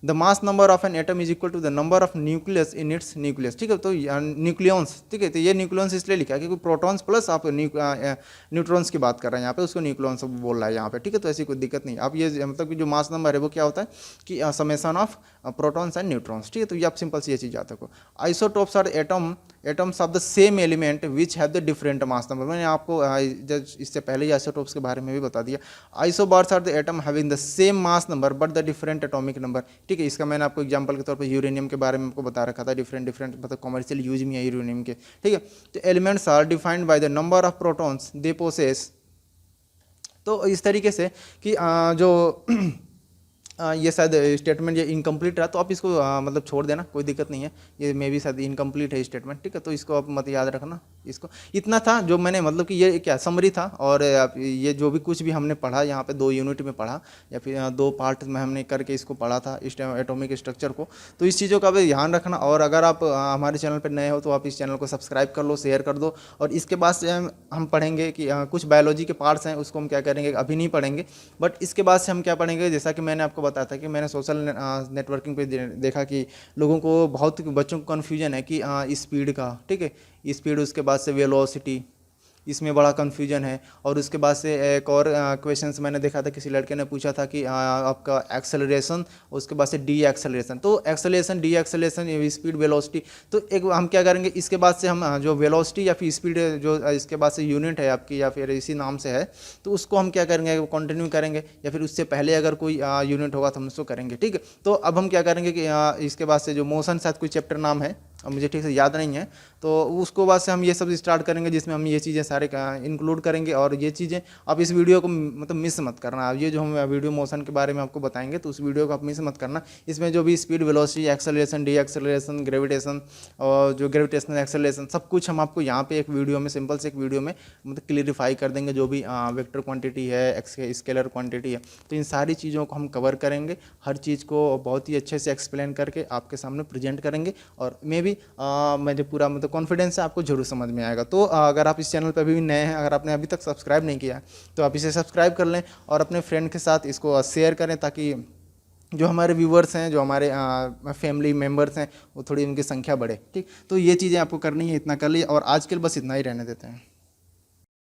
[SPEAKER 1] The mass number of an atom is equal to the number of nucleus in its nucleus, ठीक है। तो न्यूक्लियंस, ठीक है, तो ये न्यूक्लियंस इसलिए लिखा है क्योंकि प्रोटॉन्स प्लस आप न्यूट्रॉन्स की बात कर रहे हैं यहाँ पे, उसको न्यूक्लियंस बोल रहा है यहाँ पे, ठीक है। तो ऐसी कोई दिक्कत नहीं। आप ये मतलब कि जो मास नंबर है वो क्या होता है कि summation of protons and neutrons, ठीक है। तो ये आप सिंपल सी ये चीज़ याद रखो। Isotopes are atoms of the same element which have the different mass number. मैंने आपको इससे पहले ही आइसोटोप्स के बारे में भी बता दिया। Isobars are the atom having the same mass number but the different atomic number, ठीक है। इसका मैंने आपको एग्जांपल के तौर पर यूरेनियम के बारे में आपको बता रखा था, डिफरेंट मतलब कमर्शियल यूज में है यूरेनियम के, ठीक है। तो elements are defined by the number of protons they possess. तो इस तरीके से कि जो ये शायद स्टेटमेंट ये इनकम्प्लीट रहा तो आप इसको मतलब छोड़ देना, कोई दिक्कत नहीं है। ये मे भी शायद इनकम्प्लीट है स्टेटमेंट, ठीक है। तो इसको आप मत याद रखना। इसको इतना था जो मैंने मतलब कि ये क्या समरी था, और ये जो भी कुछ भी हमने पढ़ा यहाँ पे 2 यूनिट में पढ़ा या फिर 2 पार्ट में हमने करके इसको पढ़ा था एटॉमिक स्ट्रक्चर को। तो इस चीज़ों का भी ध्यान रखना। और अगर आप हमारे चैनल पर नए हो तो आप इस चैनल को सब्सक्राइब कर लो, शेयर कर दो। और इसके बाद से हम पढ़ेंगे कि कुछ बायोलॉजी के पार्ट्स हैं, उसको हम क्या करेंगे, अभी नहीं पढ़ेंगे, बट इसके बाद से हम क्या पढ़ेंगे, जैसा कि मैंने आपको बताया था कि मैंने सोशल नेटवर्किंग पे देखा कि लोगों को, बहुत बच्चों को कन्फ्यूजन है कि स्पीड का, ठीक है, स्पीड, उसके बाद से वेलोसिटी, इसमें बड़ा कन्फ्यूजन है। और उसके बाद से एक और क्वेश्चंस मैंने देखा था, किसी लड़के ने पूछा था कि आपका एक्सेलरेशन, उसके बाद से डी एक्सेलरेशन। तो acceleration, D acceleration, speed, velocity. तो एक हम क्या करेंगे, इसके बाद से हम जो वेलोसिटी या फिर स्पीड जो इसके बाद से यूनिट है आपकी या फिर इसी नाम से है, तो उसको हम क्या करेंगे, कंटिन्यू करेंगे, या फिर उससे पहले अगर कोई यूनिट होगा तो हम उसको करेंगे, ठीक है। तो अब हम क्या करेंगे कि इसके बाद से जो मोशन, शायद कोई चैप्टर नाम है, अब मुझे ठीक से याद नहीं है, तो उसको बाद से हम ये सब स्टार्ट करेंगे जिसमें हम ये चीज़ें सारे इंक्लूड करेंगे। और ये चीज़ें आप इस वीडियो को मतलब मिस मत करना। अब ये जो हम वीडियो मोशन के बारे में आपको बताएंगे तो उस वीडियो को आप मिस मत करना। इसमें जो भी speed, velocity, acceleration, D acceleration, gravitation और जो ग्रेविटेशनल एक्सेलरेशन, सब कुछ हम आपको यहाँ पे एक वीडियो में, सिंपल से एक वीडियो में मतलब क्लियरिफाई कर देंगे। जो भी वेक्टर क्वांटिटी है, स्केलर क्वांटिटी है, तो इन सारी चीज़ों को हम कवर करेंगे। हर चीज़ को बहुत ही अच्छे से एक्सप्लेन करके आपके सामने प्रेजेंट करेंगे। और मे भी मुझे पूरा मतलब कॉन्फिडेंस है आपको जरूर समझ में आएगा। तो अगर आप इस चैनल पर भी नए हैं, अगर आपने अभी तक सब्सक्राइब नहीं किया तो आप इसे सब्सक्राइब कर लें और अपने फ्रेंड के साथ इसको शेयर करें, ताकि जो हमारे व्यूवर्स हैं, जो हमारे फैमिली मेम्बर्स हैं, वो थोड़ी उनकी संख्या बढ़े, ठीक। तो ये चीज़ें आपको करनी है, इतना कर लीजिए। और आज के लिए बस इतना ही रहने देते हैं।